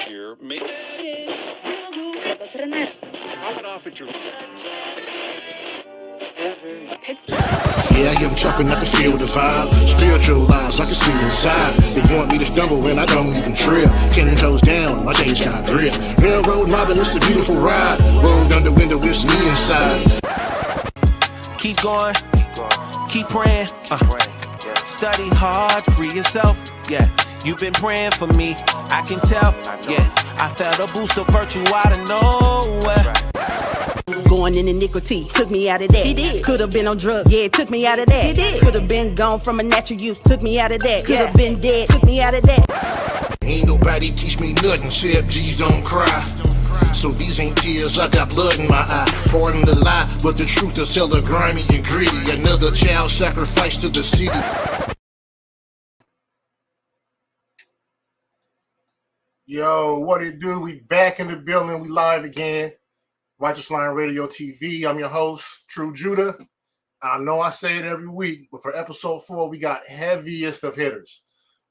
Here, make it off at your Yeah, I hear them chopping at the field with the vibe. Spiritual lives, I can see inside. They want me to stumble when I don't even trip. 10 toes down, my chains got drip. Railroad mobbing, it's a beautiful ride. Roll down the window, it's me inside. Keep going, keep praying. Study hard, free yourself. Yeah, you've been praying for me. I can tell. Yeah, I felt a boost of virtue out of nowhere. Going in the nicotine, took me out of that. He did. Could have been on drugs, yeah, took me out of that. He did. Could have been gone from a natural use, took me out of that. Could have been dead, took me out of that. Ain't nobody teach me nothing, except G's don't cry. So these ain't tears, I got blood in my eye. Pardon the lie, but the truth is hella grimy and gritty. Another child sacrificed to the city. Yo, what it do? We back in the building, we live again. Righteous Line Radio TV. I'm your host, Tru Judah. I know I say it every week, but for episode 4, we got heaviest of hitters.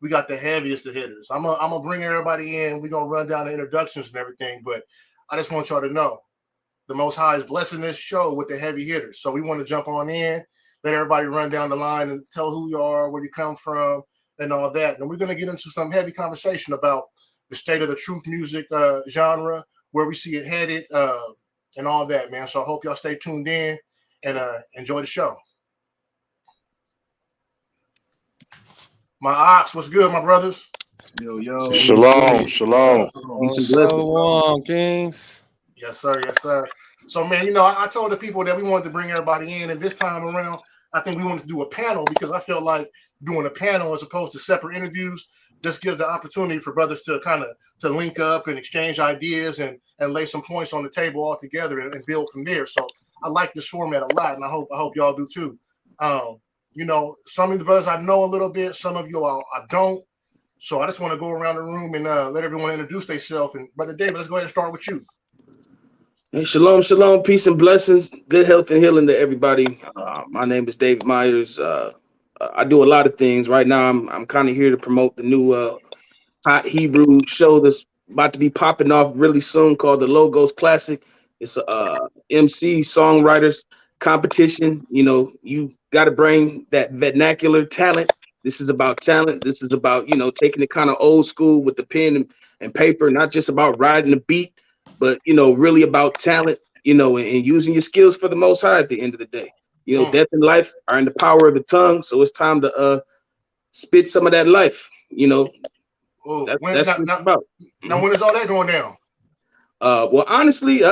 We got the heaviest of hitters. I'm gonna bring everybody in. We're gonna run down the introductions and everything, but I just want y'all to know the Most High is blessing this show with the heavy hitters. So we want to jump on in, let everybody run down the line and tell who you are, where you come from, and all that. And we're gonna get into some heavy conversation about the state of the truth music genre, where we see it headed. And all that, man. So I hope y'all stay tuned in and enjoy the show. My ox, what's good, my brothers? Yo. Shalom. Shalom, Kings. Yes, sir. So, man, I told the people that we wanted to bring everybody in, and this time around, I think we wanted to do a panel because I feel like doing a panel as opposed to separate interviews just gives the opportunity for brothers to kind of to link up and exchange ideas and lay some points on the table all together and build from there. So I like this format a lot, and I hope y'all do too. Some of the brothers I know a little bit, some of you I don't. So I just want to go around the room and let everyone introduce themselves. And Brother David, let's go ahead and start with you. Hey, shalom, peace and blessings, good health and healing to everybody. My name is David Myers. I do a lot of things. Right now, I'm kind of here to promote the new hot Hebrew show that's about to be popping off really soon called the Logos Classic. It's a MC songwriters competition. You got to bring that vernacular talent. This is about talent. This is about, taking it kind of old school with the pen and paper, not just about riding the beat, but, really about talent, and using your skills for the Most High at the end of the day. Death and life are in the power of the tongue, so it's time to spit some of that life. That's what it's about. Now, when is all that going down? Well, honestly,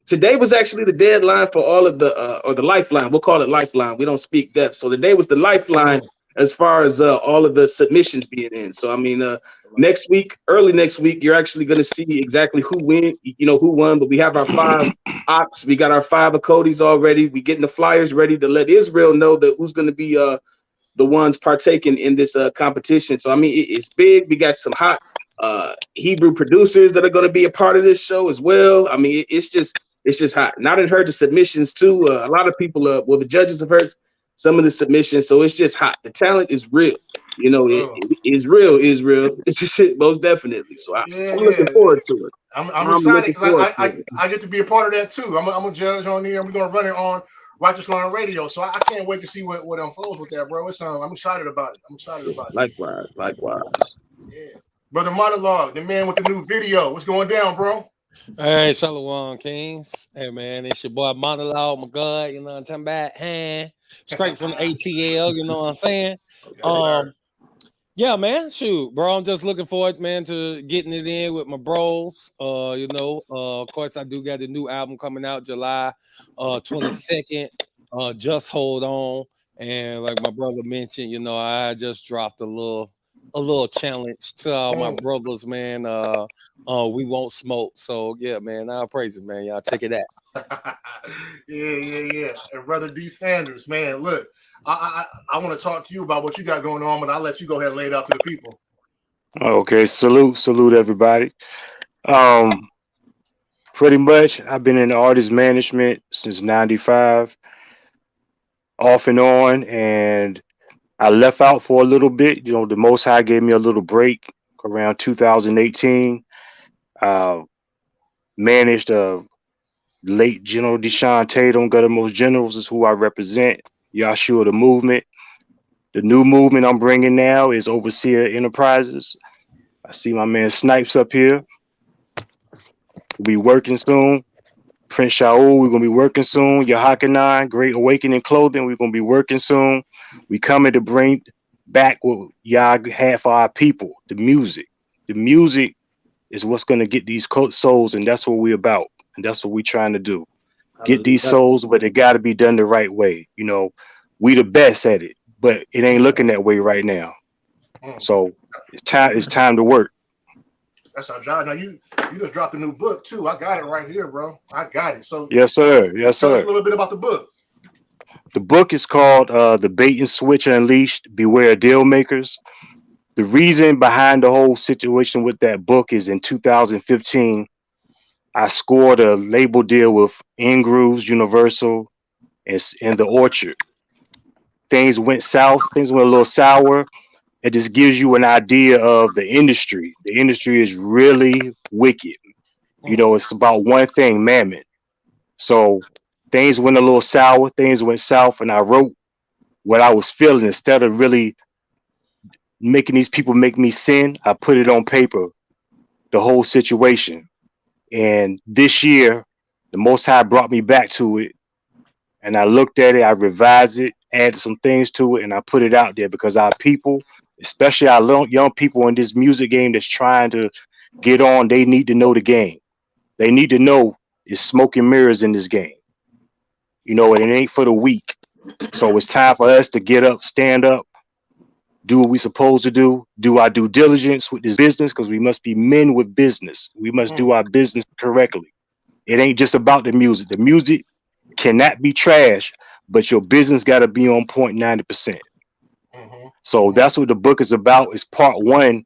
today was actually the deadline for all of the or the lifeline. We'll call it lifeline. We don't speak depth, so today was the lifeline as far as all of the submissions being in. So I mean, early next week, you're actually going to see exactly who won. But we have our 5 ops. We got our 5 Codys already. We getting the flyers ready to let Israel know that who's going to be the ones partaking in this competition. So I mean, it's big. We got some hot Hebrew producers that are going to be a part of this show as well. I mean, it's just hot. And I done heard the submissions too. A lot of people, the judges have heard some of the submissions, so it's just hot. The talent is real. It is real, Israel. It's just most definitely. So I'm looking forward to it. I'm excited because I get to be a part of that too. I'm a judge on here, and we're gonna run it on Righteous Line Radio. So I can't wait to see what unfolds with that, bro. I'm excited about it. Likewise. Yeah, Brother Monologue, the man with the new video. What's going down, bro? Hey, Shalom, Kings. Hey, man, it's your boy Monologue, my God. You know what I'm talking about? Straight from the ATL. You know what I'm saying? Yeah, man. Shoot, bro. I'm just looking forward, man, to getting it in with my bros. Of course, I do got the new album coming out July 22nd. Just hold on. And like my brother mentioned, I just dropped a little challenge to all my brothers, man. We won't smoke. So yeah, man. I'll praise it, man. Y'all check it out. Yeah. And Brother D. Sanders, man, look. I want to talk to you about what you got going on, but I'll let you go ahead and lay it out to the people. Okay, salute everybody. Pretty much, I've been in artist management since '95, off and on, and I left out for a little bit. You know, the Most High gave me a little break around 2018. Uh, managed late General Deshaun Tatum, Guttermost Generals is who I represent. Yahshua the movement. The new movement I'm bringing now is Overseer Enterprises. I see my man Snipes up here. We'll be working soon. Prince Shaul, we're gonna be working soon. Yahakanai, Great Awakening Clothing, we're gonna be working soon. We coming to bring back what y'all had for our people, the music. The music is what's gonna get these souls, and that's what we're about, and that's what we're trying to do. Get these souls, but it gotta be done the right way. You know, we the best at it, but it ain't looking that way right now. So it's time to work. That's our job. Now you just dropped a new book too. I got it right here, bro. I got it. So yes, sir. Yes, tell us sir. a little bit about the book. The book is called The Bait and Switch Unleashed, Beware Deal Makers. The reason behind the whole situation with that book is in 2015, I scored a label deal with Ingrooves, Universal, and The Orchard. Things went south. Things went a little sour. It just gives you an idea of the industry. The industry is really wicked. You know, it's about one thing, mammon. So things went a little sour, things went south, and I wrote what I was feeling. Instead of really making these people make me sin, I put it on paper, the whole situation. And this year, the Most High brought me back to it. And I looked at it, I revised it, added some things to it, and I put it out there because our people, especially our young people in this music game that's trying to get on, they need to know the game. They need to know it's smoke and mirrors in this game. You know, and it ain't for the weak. So it's time for us to get up, stand up, do what we supposed to do our due diligence with this business, because we must be men with business. We must do our business correctly. It ain't just about the music. The music cannot be trash, but your business got to be on point 90%. So that's what the book is about. It's part one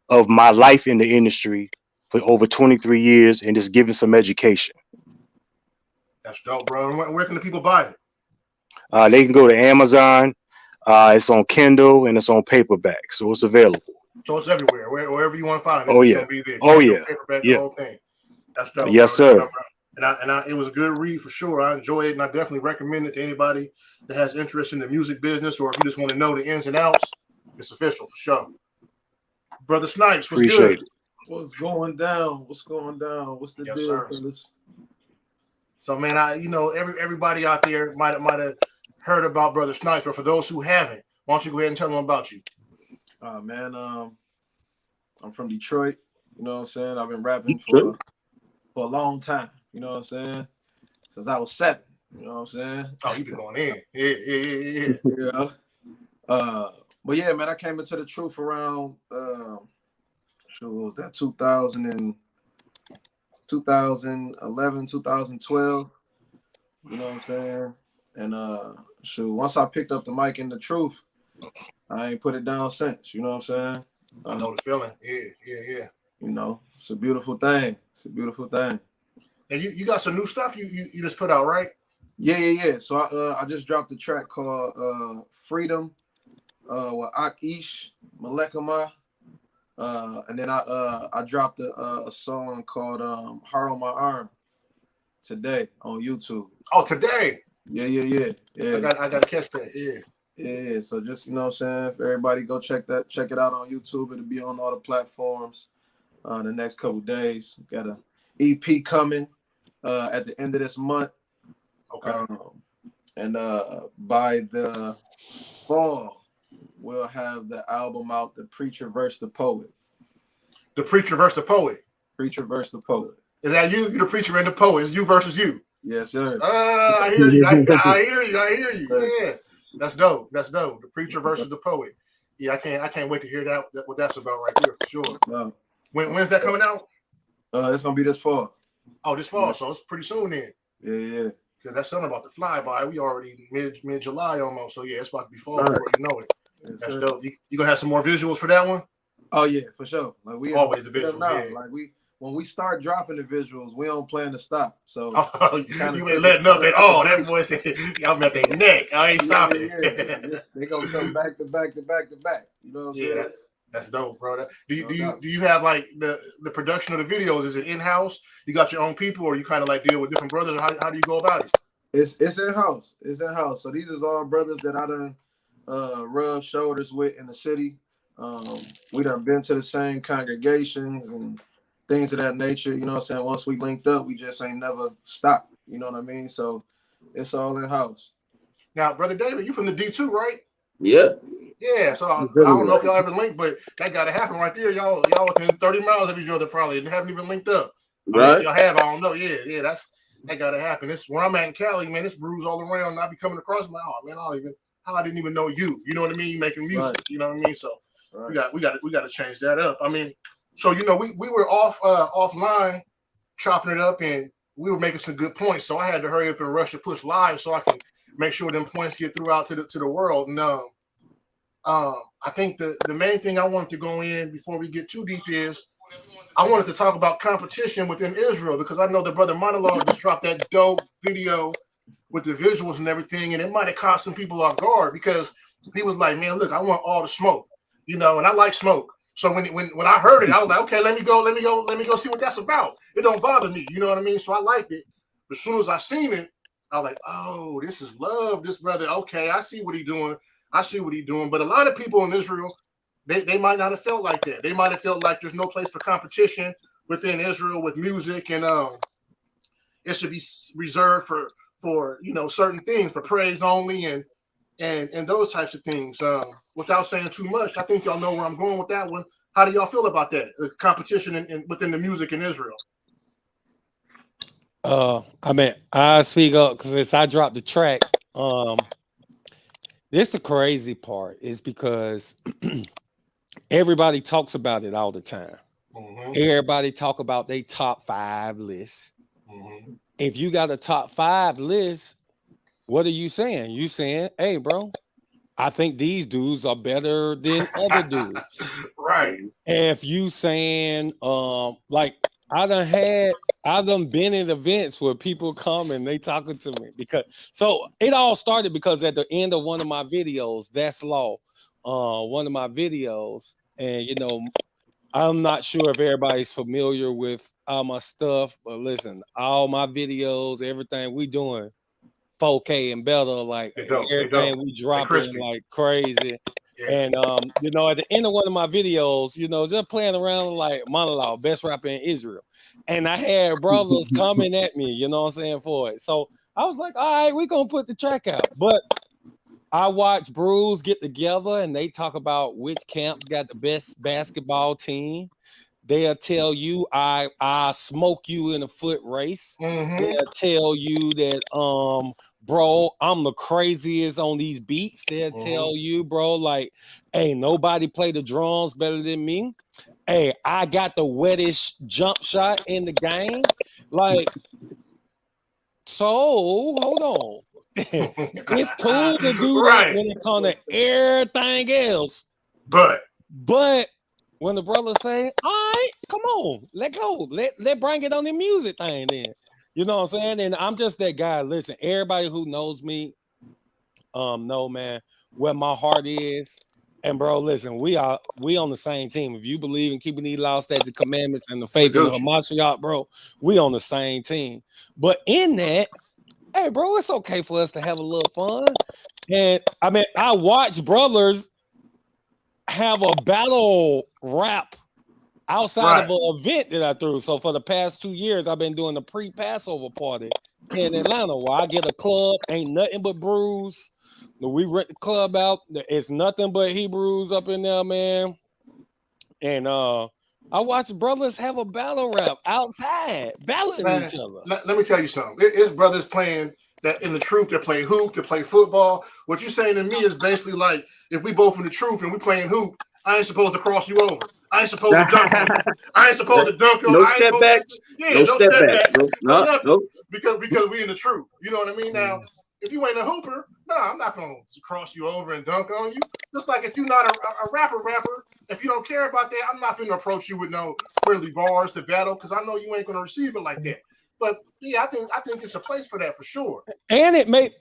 of my life in the industry for over 23 years and just giving some education. That's dope, bro. And where can the people buy it? They can go to Amazon. It's on Kindle and it's on paperback, so it's available. So it's everywhere, wherever you want to find it. Oh, yeah. Gonna be there. Oh, yeah. Paperback, Yeah. the whole thing. That's dope. Yes, bro. sir. And it was a good read for sure. I enjoy it, and I definitely recommend it to anybody that has interest in the music business, or if you just want to know the ins and outs. It's official for sure. Brother Snipes, what's Appreciate good? it. What's going down? What's going down? What's the Yes, deal, sir. fellas? So, man, everybody out there might have heard about Brother Snipes, but for those who haven't, why don't you go ahead and tell them about you? Man, I'm from Detroit. You know what I'm saying? I've been rapping for a long time. You know what I'm saying? Since I was 7. You know what I'm saying? Oh, you've been going in. Yeah. Yeah. But yeah, man, I came into the truth around what was that 2011, 2012. You know what I'm saying? And once I picked up the mic in the truth, I ain't put it down since. You know what I'm saying? I know the feeling. Yeah. You know, it's a beautiful thing. It's a beautiful thing. And you got some new stuff you just put out, right? Yeah. So I just dropped a track called Freedom with Akish Malekama. And then I dropped a song called Heart on My Arm today on YouTube. Oh, today. Yeah. I got to catch that. Yeah. So just, you know what I'm saying, if everybody go check it out on YouTube. It'll be on all the platforms the next couple days. Got a EP coming at the end of this month. Okay. And by the fall, we'll have the album out, The Preacher vs. the Poet. The Preacher versus the Poet. Preacher vs. the Poet. Is that you? You're the preacher and the poet. It's you versus you. Yes, sir. I hear you. I hear you. Yeah. That's dope. The Preacher versus the Poet. Yeah, I can't wait to hear what that's about right there for sure. When's that coming out? It's gonna be this fall. Oh, this fall, so it's pretty soon then. Yeah. Because that's something about to fly by. We already mid July almost. So yeah, it's about to be fall before you know it. Yes, That's sir. dope. You gonna have some more visuals for that one? Oh yeah, for sure. Like we always the visuals. now. Yeah. Like we when we start dropping the visuals, we don't plan to stop. So you ain't letting up at all. That boy said, I'm at their neck. I ain't stopping. They gonna come back to back to back to back. You know what I'm saying? That's dope, bro. Do you have like the production of the videos? Is it in-house? You got your own people, or you kind of like deal with different brothers? Or how do you go about it? It's in-house. It's in-house. So these is all brothers that I done rubbed shoulders with in the city. We done been to the same congregations and things of that nature. You know what I'm saying? Once we linked up, we just ain't never stopped. You know what I mean? So it's all in-house. Now, Brother David, you from the D2, right? Yeah. Yeah, so I don't know if y'all ever linked, but that got to happen right there. Y'all within 30 miles of each other probably and haven't even linked up. Right. I mean, if y'all have, I don't know. Yeah, that got to happen. This where I'm at in Cali, man. It's brews all around. And I be coming across my, oh man, I didn't even know you. You know what I mean? Making music. Right. You know what I mean? So we got to change that up. I mean, so you know, we were offline chopping it up, and we were making some good points. So I had to hurry up and rush to push live so I can make sure them points get throughout to the world. And I think the main thing I wanted to go in before we get too deep is I wanted to talk about competition within Israel, because I know the brother Monologue just dropped that dope video with the visuals and everything, and it might have caught some people off guard because he was like, man, look, I want all the smoke, you know, and I like smoke. So when I heard it, I was like, okay, let me go see what that's about. It don't bother me, you know what I mean? So I liked it. As soon as I seen it, I was like, oh, this is love, this brother. Okay, I see what he's doing. But a lot of people in Israel, they might not have felt like that. They might have felt like there's no place for competition within Israel with music, and it should be reserved for you know, certain things, for praise only, and those types of things. Without saying too much, I think y'all know where I'm going with that one. How do y'all feel about that? The competition within the music in Israel? I mean, I speak up because I dropped the track. This the crazy part is because everybody talks about it all the time. Mm-hmm. Everybody talk about their top 5 lists. Mm-hmm. If you got a top 5 list, what are you saying? You saying, hey, bro, I think these dudes are better than other dudes. Right. If you saying, like, I done been in events where people come and they talking to me so it all started because at the end of one of my videos, that's law. One of my videos, and you know, I'm not sure if everybody's familiar with all my stuff, but listen, all my videos, everything we doing 4K and better, like everything we dropping like crazy. Yeah. And you know, at the end of one of my videos, you know, just playing around like Monologue, best rapper in Israel. And I had brothers coming at me, you know what I'm saying, for it. So I was like, all right, we're gonna put the track out. But I watch Brews get together and they talk about which camps got the best basketball team. They'll tell you I smoke you in a foot race. Mm-hmm. They'll tell you that bro, I'm the craziest on these beats. They'll tell you, bro, like, hey, nobody play the drums better than me. Hey, I got the wettest jump shot in the game. Like, so hold on. It's cool to do that when it comes to everything else. But when the brothers say, all right, come on, let go. Let bring it on the music thing then. You know what I'm saying? And I'm just that guy. Listen, everybody who knows me, know, man, where my heart is. And bro, listen, we on the same team. If you believe in keeping these laws, statutes, commandments, and the faith in the Hamashiach, bro, we on the same team. But in that, hey, bro, it's okay for us to have a little fun. And I mean, I watch brothers have a battle rap outside of an event that I threw. So for the past 2 years, I've been doing the pre-Passover party in Atlanta where I get a club, ain't nothing but brews. We rent the club out. It's nothing but Hebrews up in there, man. And I watch brothers have a battle rap outside, battling each other. Let me tell you something. It's brothers playing that in the truth. They play hoop, they play football. What you're saying to me is basically like, if we both in the truth and we playing hoop, I ain't supposed to cross you over. I ain't supposed to dunk on you. I ain't supposed to dunk on you. No step backs. No step backs. No. Because we in the truth. You know what I mean? Now, if you ain't a hooper, I'm not gonna cross you over and dunk on you. Just like if you're not a rapper, if you don't care about that, I'm not finna approach you with no friendly bars to battle because I know you ain't gonna receive it like that. But yeah, I think it's a place for that for sure. And it made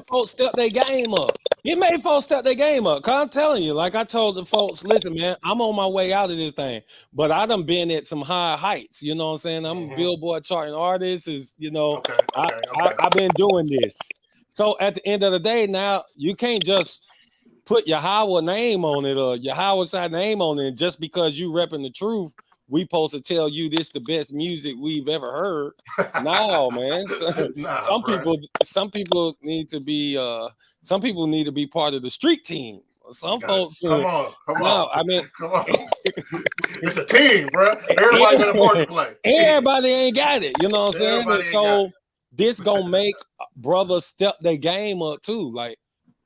folks step their game up. It made folks step their game up. Cause I'm telling you, like I told the folks, listen, man, I'm on my way out of this thing, but I done been at some high heights. You know what I'm saying? I'm a Billboard charting artist. Is I've been doing this. So at the end of the day, now you can't just put your Howard name on it or your Howard side name on it just because you repping the truth. We supposed to tell you this the best music we've ever heard. No, man. Some people need to be part of the street team. Some folks come on. I mean come on. It's a team, bro. Everybody got a part to play. Everybody ain't got it. You know what I'm saying? And so this gonna make brothers step their game up too. Like,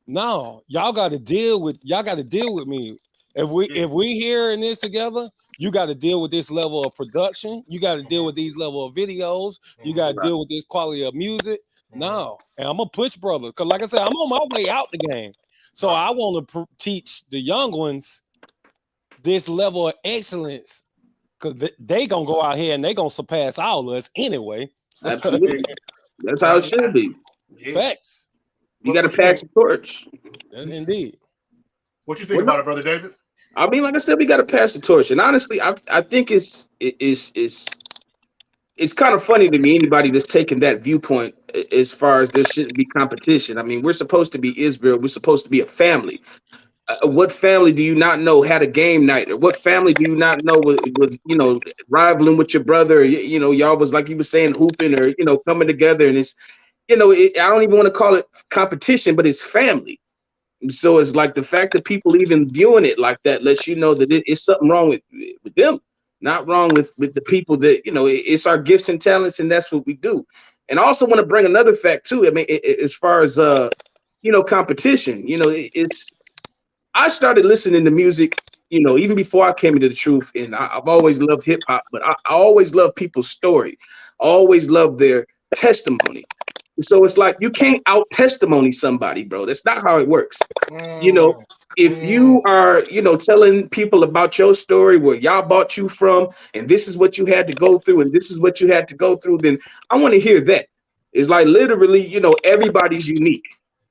no, y'all gotta deal with me. If we hearing this together, you got to deal with this level of production. You got to deal with these level of videos. You got to deal with this quality of music. No, and I'm gonna push brothers because, like I said, I'm on my way out the game. So I want to teach the young ones this level of excellence because they gonna go out here and they gonna surpass all of us anyway. So, absolutely, that's how it should be. Facts. You got to pass the torch. Yes, indeed. What you think about it, Brother David? I mean, like I said, we got to pass the torch, and honestly, I think it's kind of funny to me anybody that's taking that viewpoint as far as there shouldn't be competition. I mean, we're supposed to be Israel. We're supposed to be a family. What family do you not know had a game night, or what family do you not know was rivaling with your brother? Or, y'all was like you were saying hooping or coming together, and it's I don't even want to call it competition, but it's family. So it's like the fact that people even viewing it like that lets you know that it's something wrong with them, not wrong with the people that, it's our gifts and talents, and that's what we do. And I also want to bring another fact too. I mean, as far as, competition, I started listening to music, even before I came into the truth, and I've always loved hip hop, but I always loved people's story. I always loved their testimony. So it's like you can't out testimony somebody, bro. That's not how it works. If you are, telling people about your story, where y'all bought you from, and this is what you had to go through, and this is what you had to go through, then I want to hear that. It's like literally, everybody's unique.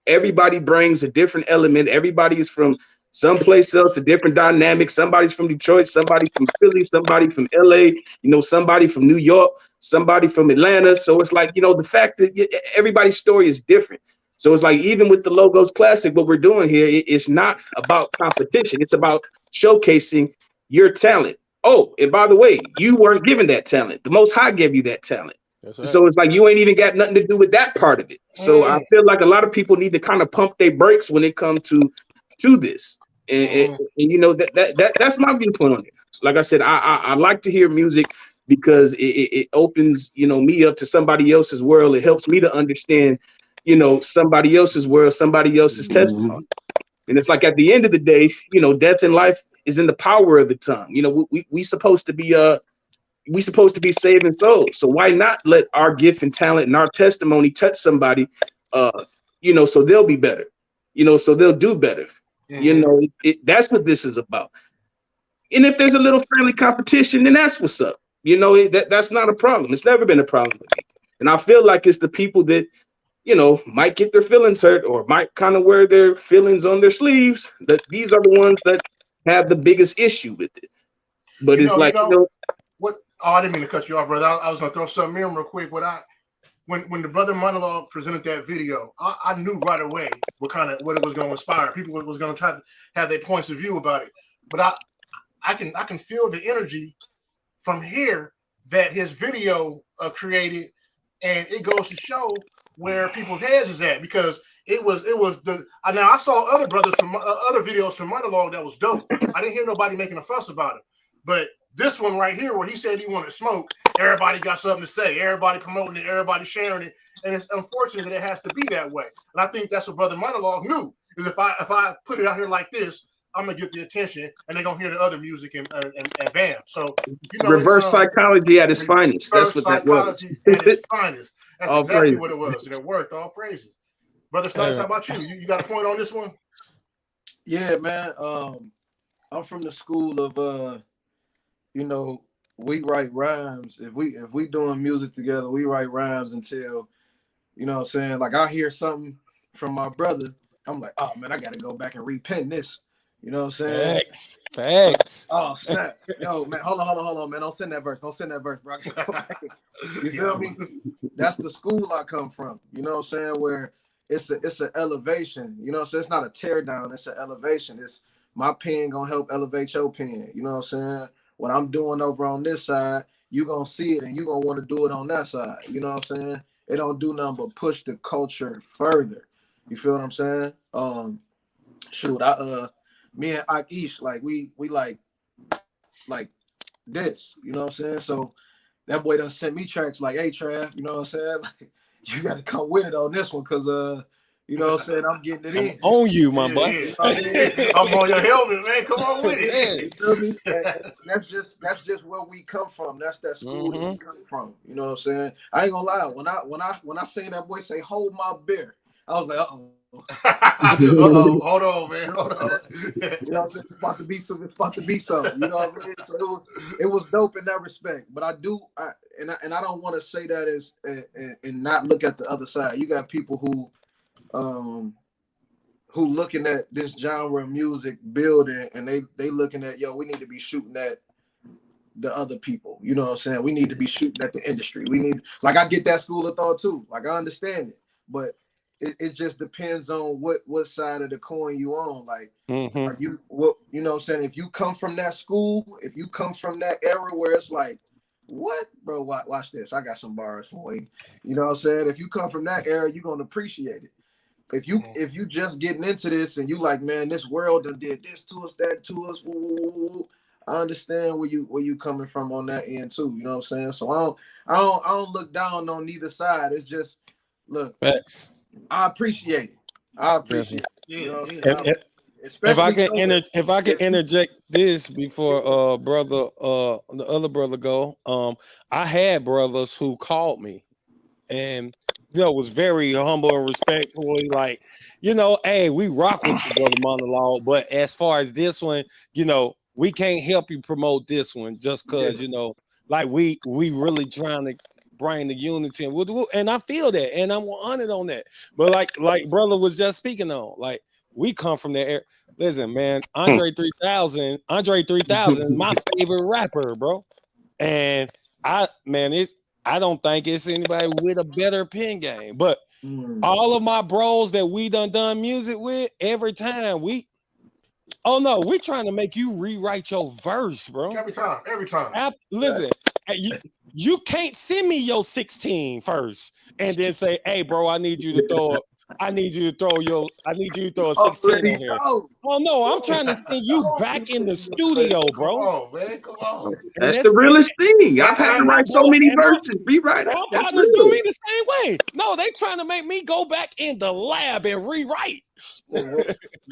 Everybody brings a different element. Everybody is from someplace else, a different dynamic. Somebody's from Detroit, somebody from Philly, somebody from LA, somebody from New York, somebody from Atlanta. So it's like, the fact that everybody's story is different. So it's like, even with the Logos Classic, what we're doing here, it's not about competition. It's about showcasing your talent. Oh, and by the way, you weren't given that talent. The Most High gave you that talent. Right. So it's like, you ain't even got nothing to do with that part of it. So I feel like a lot of people need to kind of pump their brakes when it comes to this. And that's my viewpoint on it. Like I said, I like to hear music because it opens, me up to somebody else's world. It helps me to understand, somebody else's world, somebody else's testimony. And it's like, at the end of the day, death and life is in the power of the tongue. We supposed to be saving souls. So why not let our gift and talent and our testimony touch somebody, so they'll be better, so they'll do better. That's what this is about. And if there's a little friendly competition, then that's what's up. That's not a problem. It's never been a problem with me. And I feel like it's the people that, might get their feelings hurt or might kind of wear their feelings on their sleeves, that these are the ones that have the biggest issue with it. But it's like, what? Oh, I didn't mean to cut you off, brother. I was gonna throw something in real quick. When the Brother Monologue presented that video, I knew right away what it was going to inspire. People was going to try to have their points of view about it. But I can feel the energy from here that his video created, and it goes to show where people's heads is at, because it was now I saw other brothers from other videos from Monologue that was dope. I didn't hear nobody making a fuss about it, but this one right here, where he said he wanted smoke, everybody got something to say. Everybody promoting it, everybody sharing it, and it's unfortunate that it has to be that way. And I think that's what Brother Monologue knew, is if I put it out here like this, I'm gonna get the attention, and they're gonna hear the other music, and bam. So reverse psychology at its finest. That's what that was. At its finest. That's all exactly praises. What it was, and it worked. All praises. Brother Stice, how about you? You got a point on this one? Yeah, man. I'm from the school of you know, we write rhymes. If we doing music together, we write rhymes until, you know what I'm saying? Like I hear something from my brother, I'm like, oh man, I gotta go back and repen this. You know what I'm saying? Facts. Oh snap. Yo, man, hold on, man. Don't send that verse, bro. You feel me? That's the school I come from. You know what I'm saying? Where it's an elevation. You know what I'm saying? It's not a tear down, it's an elevation. It's my pen gonna help elevate your pen. You know what I'm saying? What I'm doing over on this side, you gonna see it and you gonna want to do it on that side. You know what I'm saying? It don't do nothing but push the culture further. You feel what I'm saying? Shoot, me and Akish, like we like this, you know what I'm saying? So that boy done sent me tracks like, hey Trav, you know what I'm saying? Like, you gotta come with it on this one, cause you know what I'm saying, I'm getting it in. On you, my boy. Yeah. I'm on your helmet, man. Come on with it. You feel me? That's just where we come from. That's that school that we come from. You know what I'm saying? I ain't gonna lie. When I seen that boy say, hold my beer, I was like, uh-oh. Hold on, man. Hold on. You know what I'm saying? It's about to be something. You know what I mean? So it was dope in that respect. But I don't want to say that as and not look at the other side. You got people who looking at this genre of music building and they looking at, yo, we need to be shooting at the other people. You know what I'm saying? We need to be shooting at the industry. We need, like, I get that school of thought too. Like, I understand it, but it just depends on what side of the coin you on. Like, are you what, you know what I'm saying? If you come from that school, if you come from that era where it's like, what, bro, watch this. I got some bars for you. You know what I'm saying? If you come from that era, you're gonna appreciate it. If you just getting into this and you like, man, this world done did this to us, that to us, I understand where you coming from on that end too. You know what I'm saying? So I don't look down on neither side. It's just, look, Facts. I appreciate it. You know, if I can interject this before brother the other brother go, I had brothers who called me and was very humble and respectfully, like, hey, we rock with you, brother Monologue, but as far as this one, we can't help you promote this one just because like we really trying to bring the unity, and I feel that, and I'm honored on that. But like brother was just speaking on, like, we come from that era. Listen, man, Andre 3000, my favorite rapper, bro. And I don't think it's anybody with a better pen game. But all of my bros that we done music with, every time we trying to make you rewrite your verse, bro. Every time. Listen, you can't send me your 16 first and then say, hey, bro, I need you to throw a 16 on here. Oh no, I'm trying to send you back in the studio, bro. Come on, man. Come on. That's the realest thing. I've had to write so many verses, rewrite it. My partners do me the same way. No, they trying to make me go back in the lab and rewrite. Let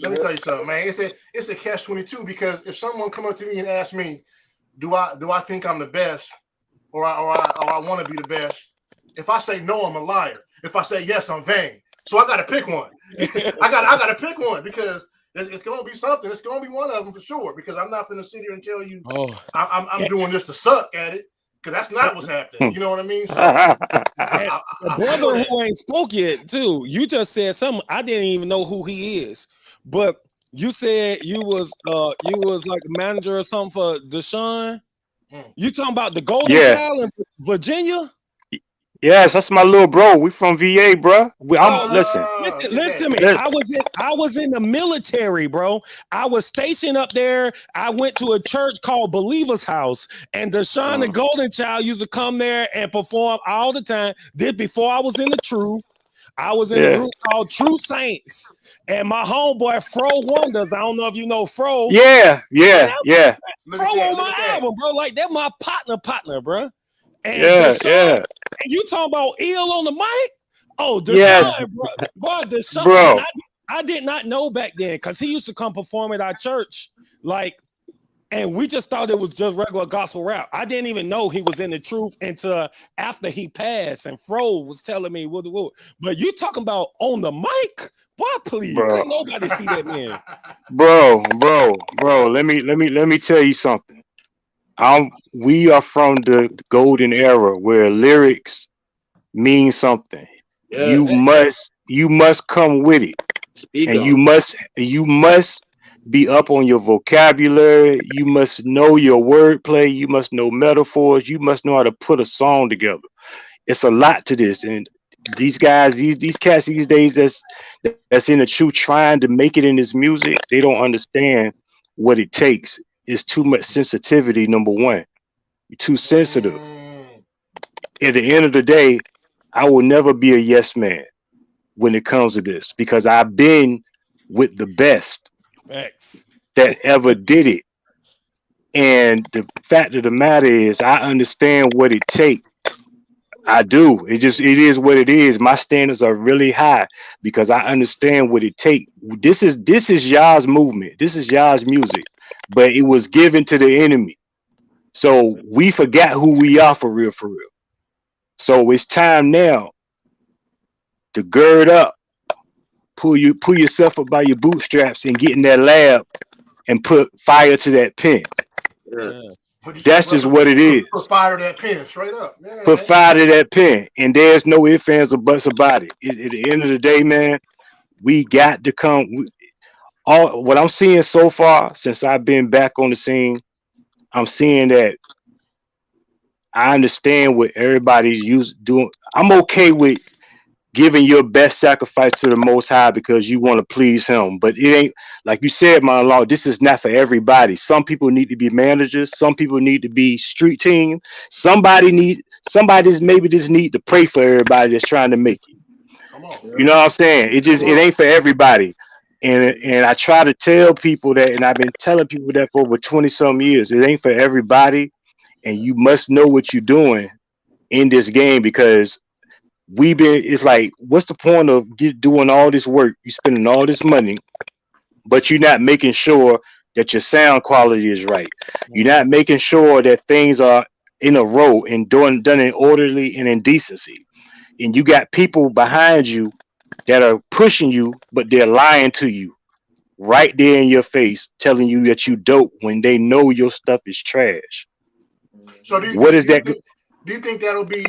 me tell you something, man. It's a catch-22, because if someone come up to me and ask me, do I think I'm the best, or I want to be the best? If I say no, I'm a liar. If I say yes, I'm vain. So I got to pick one. I got to pick one, because it's going to be something. It's going to be one of them for sure, because I'm not going to sit here and tell you I'm doing this to suck at it, because that's not what's happening. You know what I mean? So, the brother who ain't spoke yet, too, you just said something. I didn't even know who he is, but you said you was like a manager or something for Deshaun. You talking about the Golden Child in Virginia? Yes, that's my little bro. We from VA, bro. Listen to me. I was in the military, bro. I was stationed up there. I went to a church called Believer's House, and Deshaun the Golden Child used to come there and perform all the time. Before I was in the Truth. I was in a group called True Saints, and my homeboy Fro Wonders. I don't know if you know Fro. Yeah. Fro on my album, bro. Like, they're my partner, bro. And Deshaun, and you talking about ill on the mic? Oh, Deshaun, bro. Deshaun. I did not know back then, because he used to come perform at our church, like And we just thought it was just regular gospel rap. I didn't even know he was in the truth until after he passed and Fro was telling me what. But you talking about on the mic? Boy, please. Bro. Can't nobody see that man. Bro. Let me tell you something. We are from the golden era where lyrics mean something. Yeah. You must come with it. Speak And on you must be up on your vocabulary. You must know your wordplay. You must know metaphors. You must know how to put a song together. It's a lot to this, and these guys, these cats these days that's in the truth trying to make it in this music, they don't understand what it takes. It's too much sensitivity. Number one, you're too sensitive. At the end of the day, I will never be a yes man when it comes to this because I've been with the best that ever did it. And the fact of the matter is I understand what it takes. I do. It is what it is. My standards are really high because I understand what it takes. This is y'all's movement. This is y'all's music, but it was given to the enemy. So we forgot who we are for real. So it's time now to gird up, pull yourself up by your bootstraps and get in that lab and put fire to that pen. Yeah. That's just what it is. Put fire to that pen, straight up. Yeah, put fire to that pen, and there's no ifs, ands, or buts about it. At the end of the day, man, we got to come. All what I'm seeing so far since I've been back on the scene, I'm seeing that I understand what everybody's doing. I'm okay with giving your best sacrifice to the Most High because you want to please Him. But it ain't like you said, my Lord. This is not for everybody. Some people need to be managers. Some people need to be street team. Somebody maybe just need to pray for everybody that's trying to make it. Come on, you know what I'm saying? It ain't for everybody. And I try to tell people that, and I've been telling people that for over 20 some years. It ain't for everybody, and you must know what you're doing in this game because it's like, what's the point of doing all this work? You're spending all this money, but you're not making sure that your sound quality is right. You're not making sure that things are in a row and done in orderly and in decency. And you got people behind you that are pushing you, but they're lying to you right there in your face, telling you that you dope when they know your stuff is trash. So do you think that'll be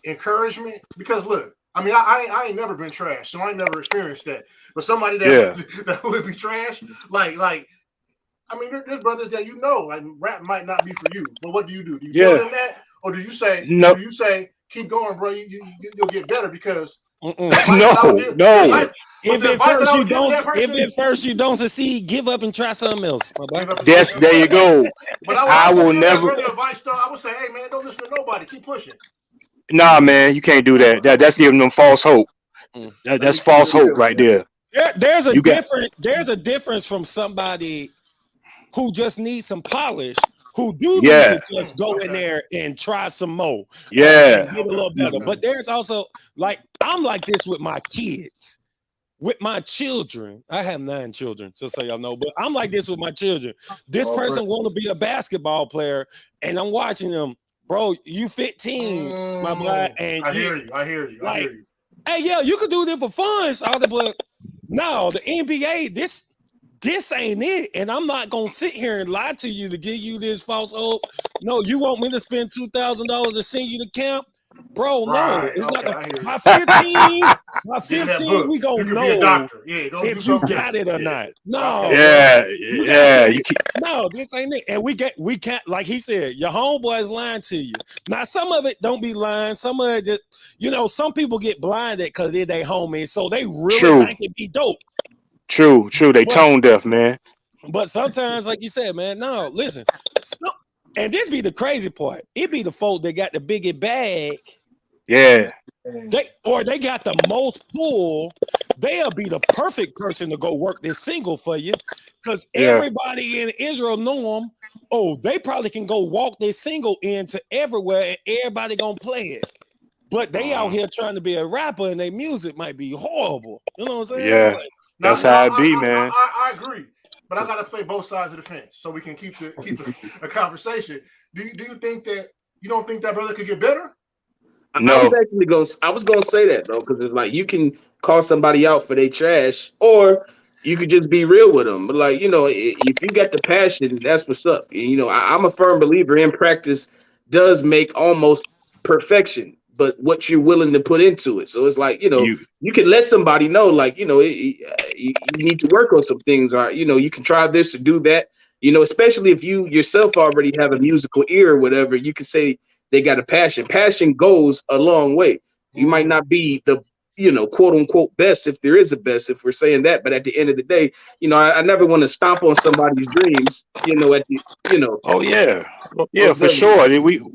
encouragement? Because look, I mean, I ain't never been trash, so I ain't never experienced that. But somebody that would be trash, like I mean, there's brothers that like rap might not be for you. But what do? Do you tell them that, or do you say no? Do you say keep going, bro? You'll get better because no. If at first you don't succeed, give up and try something else. There you go. But I will never. Advice, though, I would say, hey man, don't listen to nobody. Keep pushing. Nah, man, you can't do that. That's giving them false hope. That's false hope right there. There's a difference from somebody who just needs some polish, who need to just go in there and try some more. And get a little better. But there's also, like, I'm like this with my kids. With my children, I have 9 children, just so y'all know, but I'm like this with my children. This person want to be a basketball player, and I'm watching them. Bro, you 15, my boy, and I hear you. Like, hey, yeah, you could do this for fun, but no, the NBA, this ain't it, and I'm not gonna sit here and lie to you to give you this false hope. No, you want me to spend $2,000 to send you to camp? Bro, no, it's not. By 15, we gonna know if you got it or not. No, no, this ain't it. And we can't, like he said, your homeboy is lying to you. Now, some of it don't be lying. Some of it just, some people get blinded because they're their homie, so they really think it be dope. True. They tone deaf, man. But sometimes, like you said, man, no, listen. And this be the crazy part. It be the folk that got the biggest bag. Yeah. They got the most pull. They'll be the perfect person to go work this single for you. Because everybody in Israel know them. Oh, they probably can go walk this single into everywhere and everybody gonna play it. But they out here trying to be a rapper and their music might be horrible. You know what I'm saying? Yeah. That's how it be, man. I agree. but I gotta play both sides of the fence so we can keep a conversation. Do you think that you don't think that brother could get better? No. I was gonna say that though, because it's like you can call somebody out for their trash, or you could just be real with them. But like, if you got the passion, that's what's up. And, I'm a firm believer in practice does make almost perfection, but what you're willing to put into it. So it's like, you can let somebody know, like, you need to work on some things, or you can try this or do that. Especially if you yourself already have a musical ear or whatever, you can say they got a passion. Passion goes a long way. You might not be the quote unquote best, if there is a best, if we're saying that, but at the end of the day, I never want to stomp on somebody's dreams, Oh yeah, for sure.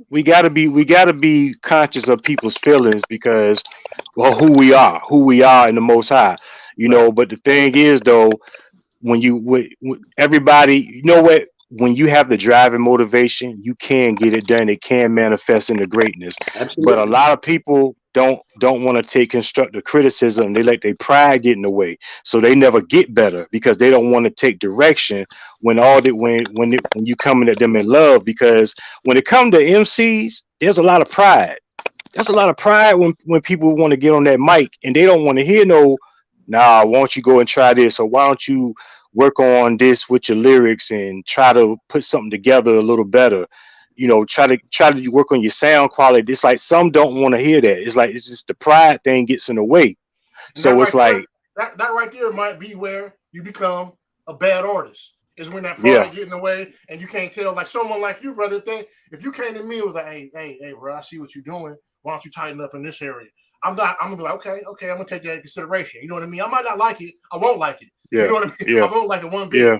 We gotta be conscious of people's feelings because who we are in the Most High, But the thing is though, when everybody, when you have the drive and motivation, you can get it done. It can manifest into greatness. Absolutely. But a lot of people don't want to take constructive criticism. They let their pride get in the way, so they never get better because they don't want to take direction when you coming at them in love. Because when it comes to MCs, there's a lot of pride. There's a lot of pride when people want to get on that mic and they don't want to hear no, nah, why don't you go and try this, or why don't you work on this with your lyrics and try to put something together a little better. Try to work on your sound quality. It's like some don't want to hear that. It's like it's just the pride thing gets in the way. So it's like that right there might be where you become a bad artist. Is when that pride get in the way and you can't tell. Like someone like you, brother, if you came to me and was like, hey, bro, I see what you're doing. Why don't you tighten up in this area? I'm gonna be like, okay, I'm gonna take that into consideration. You know what I mean? I might not like it. I won't like it. Yeah. You know what I mean? I won't like it one bit. Yeah.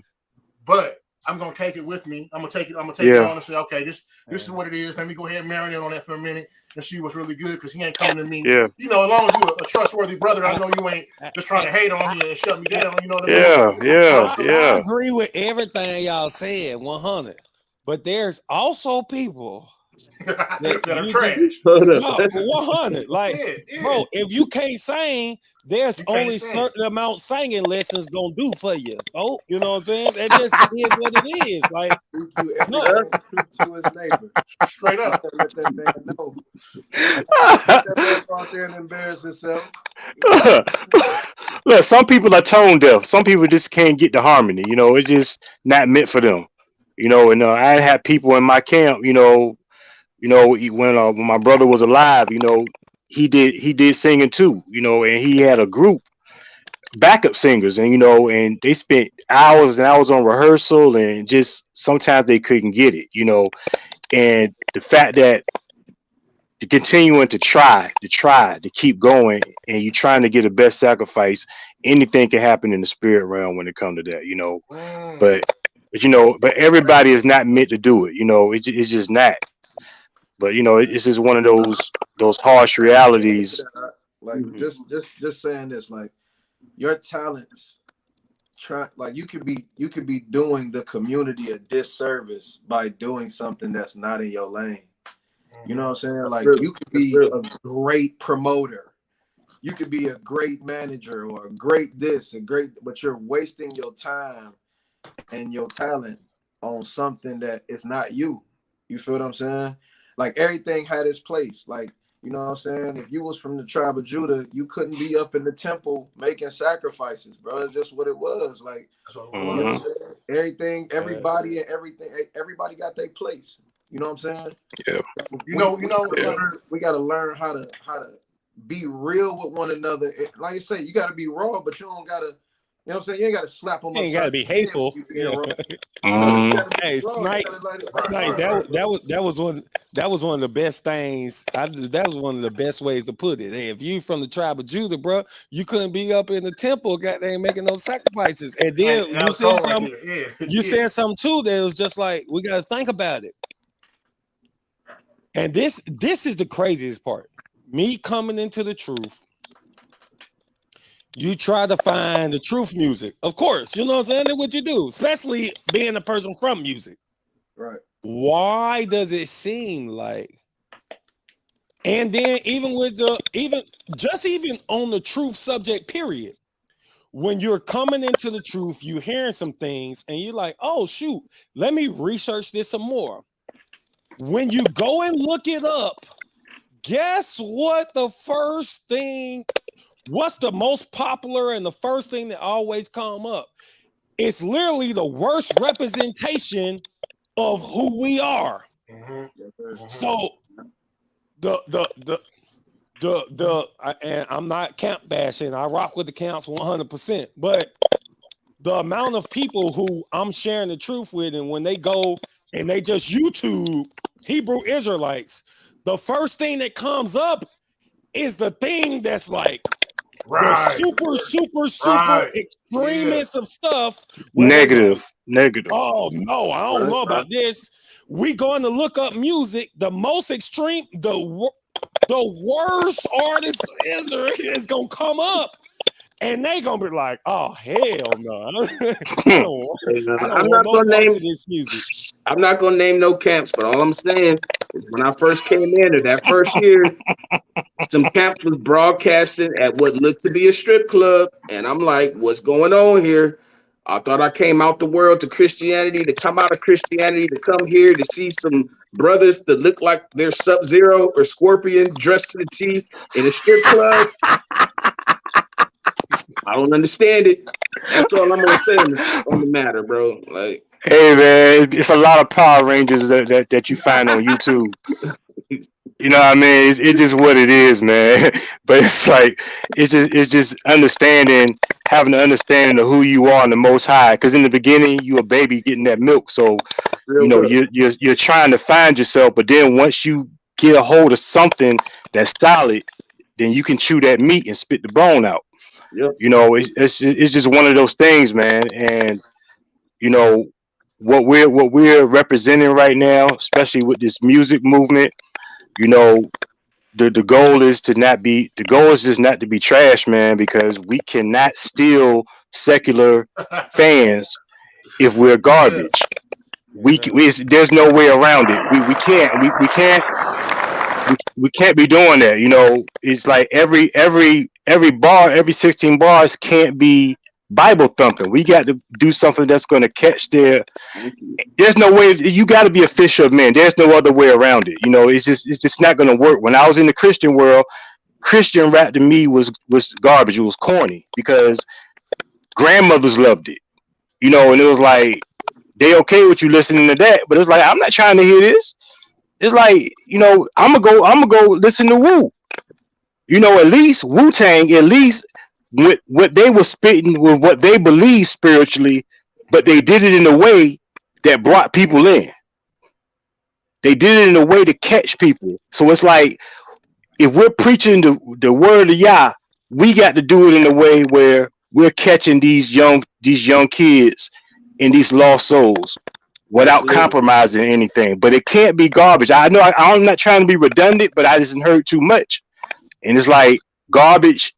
But I'm gonna take it with me. I'm gonna take it on and say, okay, this is what it is. Let me go ahead and marinate on that for a minute and see what's really good, because he ain't coming to me. Yeah. As long as you're a trustworthy brother, I know you ain't just trying to hate on me and shut me down. You know what I mean? I agree with everything y'all said, 100. But there's also people that are trash. 100. Like, bro, if you can't sing, there's only certain amount singing lessons gonna do for you. Oh, you know what I'm saying? That just is what it is. Like, truth to his neighbor. Straight up. Let that man know. Let that man go out there and embarrass himself. Look, some people are tone deaf. Some people just can't get the harmony. It's just not meant for them. And I had people in my camp. When my brother was alive, he did singing too, and he had a group backup singers, and and they spent hours and hours on rehearsal, and just sometimes they couldn't get it, and the fact that you're continuing to try to keep going, and you're trying to get the best sacrifice, anything can happen in the spirit realm when it comes to that, but everybody is not meant to do it, it's just not. But it's just one of those harsh realities. Like just saying this, like your talents, you could be doing the community a disservice by doing something that's not in your lane. You know what I'm saying? Like you could be a great promoter, you could be a great manager, or a great but you're wasting your time and your talent on something that is not you. You feel what I'm saying? Like everything had its place. Like, you know what I'm saying? If you was from the tribe of Judah, you couldn't be up in the temple making sacrifices, bro. It's just what it was. Like, you know what I'm saying? Everybody got their place. You know what I'm saying? Yeah. We gotta learn how to be real with one another. Like I say, you gotta be raw, but you don't gotta. You know what I'm saying? You ain't got to slap them. You ain't got to be hateful. Hey, Snipes, that was one of the best things. That was one of the best ways to put it. Hey, if you from the tribe of Judah, bro, you couldn't be up in the temple, goddamn, making those sacrifices. And then you said something. You said something too that was just like, we got to think about it. And this is the craziest part. Me coming into the truth. You try to find the truth music. Of course, you know what I'm saying? That's what you do, especially being a person from music. Right. Why does it seem like, and then even on the truth subject, period, when you're coming into the truth, you're hearing some things, and you're like, oh shoot, let me research this some more. When you go and look it up, guess what? What's the most popular and the first thing that always come up? It's literally the worst representation of who we are. So and I'm not camp bashing. I rock with the camps 100%. But the amount of people who I'm sharing the truth with, and when they go and they just YouTube Hebrew Israelites, the first thing that comes up is the thing that's like the super extremist of stuff. Negative. Oh no, I don't know about this. We going to look up music. The most extreme, the worst artist is gonna come up, and they gonna be like, "Oh hell no!" I'm not gonna name this music. I'm not gonna name no camps, but all I'm saying is when I first came in, or that first year, some camps was broadcasting at what looked to be a strip club, and I'm like, "What's going on here?" I thought I came out the world to Christianity, to come out of Christianity, to come here to see some brothers that look like they're Sub-Zero or Scorpion dressed to the T in a strip club. I don't understand it. That's all I'm gonna say on the matter, bro. Like, hey man, it's a lot of Power Rangers that you find on YouTube. You know what I mean? It's just what it is, man. But it's like it's just having an understanding of who you are in the Most High. Because in the beginning, you a baby getting that milk, so you know you're trying to find yourself. But then once you get a hold of something that's solid, then you can chew that meat and spit the bone out. Yep. You know, it's just one of those things, man. And you know what we're representing right now, especially with this music movement. You know, the goal is just not to be trash, man, because we cannot steal secular fans if we're garbage. There's no way around it. We can't be doing that. You know, it's like every bar, every 16 bars can't be Bible thumping. We got to do something that's going to catch there's no way. You got to be a fisher of men. There's no other way around it. You know, it's just not going to work. When I was in the Christian world, Christian rap to me was garbage. It was corny because grandmothers loved it. You know, and it was like they okay with you listening to that, but it's like I'm not trying to hear this. It's like, you know, I'm gonna go listen to Wu. You know, at least Wu-Tang, at least what they were spitting with what they believed spiritually, but they did it in a way that brought people in. They did it in a way to catch people. So it's like if we're preaching the word of Yah, we got to do it in a way where we're catching these young kids and these lost souls without compromising anything. But it can't be garbage. I know I'm not trying to be redundant, but I just heard too much. And it's like garbage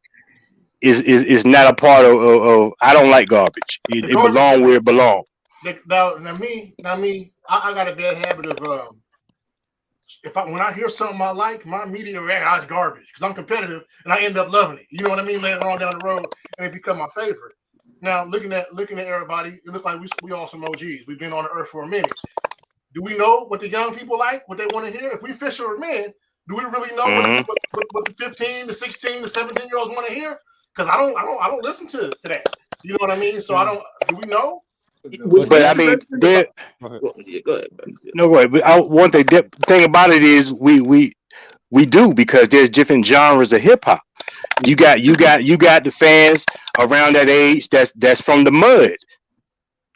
is not a part of I don't like garbage. It belong where it belongs. Now me, I got a bad habit of when I hear something I like, my immediate reaction is garbage because I'm competitive and I end up loving it. You know what I mean? Later on down the road, and it become my favorite. Now looking at everybody, it look like we all some OGs. We've been on the earth for a minute. Do we know what the young people like? What they want to hear? If we fisher men, do we really know what the 15, the 16, the 17-year-olds want to hear? Because I don't listen to that. You know what I mean? So do we know? But I mean, go ahead. No, go ahead. But one thing about it is we do, because there's different genres of hip hop. You got the fans around that age that's from the mud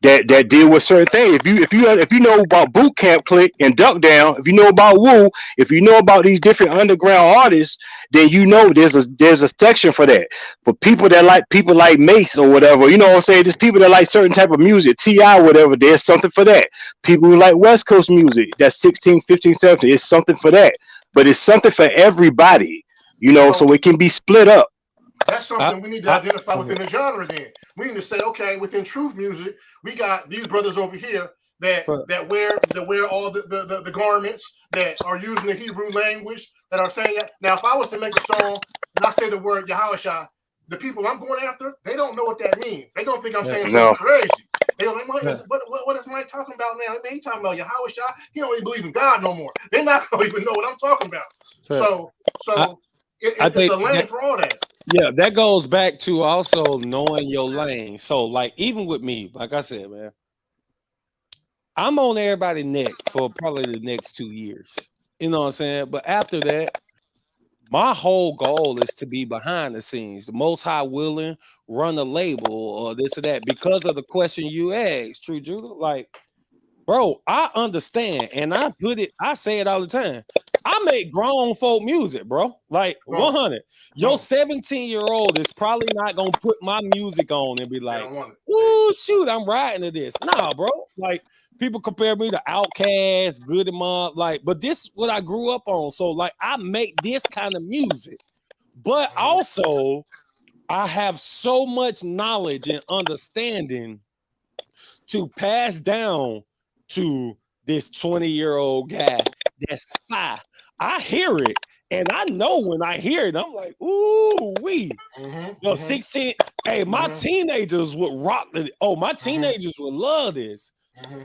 that deal with certain things. If you know about Boot Camp Click and Duck Down, if you know about Wu, if you know about these different underground artists, then you know there's a section for that. For people that like people like Mace or whatever, you know what I'm saying? There's people that like certain type of music, T.I. whatever, there's something for that. People who like West Coast music, that's 16, 15, 17, it's something for that. But it's something for everybody, you know, so it can be split up. That's something we need to identify within the genre. Then we need to say, okay, within truth music, we got these brothers over here that wear all the garments, that are using the Hebrew language, that are saying that. Now, if I was to make a song and I say the word Yahushua, the people I'm going after, they don't know what that means. They don't think I'm saying No. something crazy. They don't like, what is Mike talking about now? Man, he talking about Yahweh Shah. He don't even believe in God no more. They're not going to even know what I'm talking about. So it's a lane for all that. Yeah, that goes back to also knowing your lane. So, like, even with me, like I said, man, I'm on everybody's neck for probably the next 2 years. You know what I'm saying? But after that, my whole goal is to be behind the scenes, the Most High willing, run a label or this or that. Because of the question you asked, Tru Judah, like, bro, I understand, and I say it all the time. I make grown folk music, bro. Like 100. Your 17-year-old is probably not gonna put my music on and be like, "Ooh, shoot, I'm riding to this." Nah, bro. Like, people compare me to Outkast, Good and Mob, like, but this is what I grew up on. So, like, I make this kind of music, but also I have so much knowledge and understanding to pass down to this 20-year-old guy that's 5. I hear it, and I know when I hear it, I'm like, ooh, 16. Hey, my teenagers would rock it. Oh, my teenagers would love this.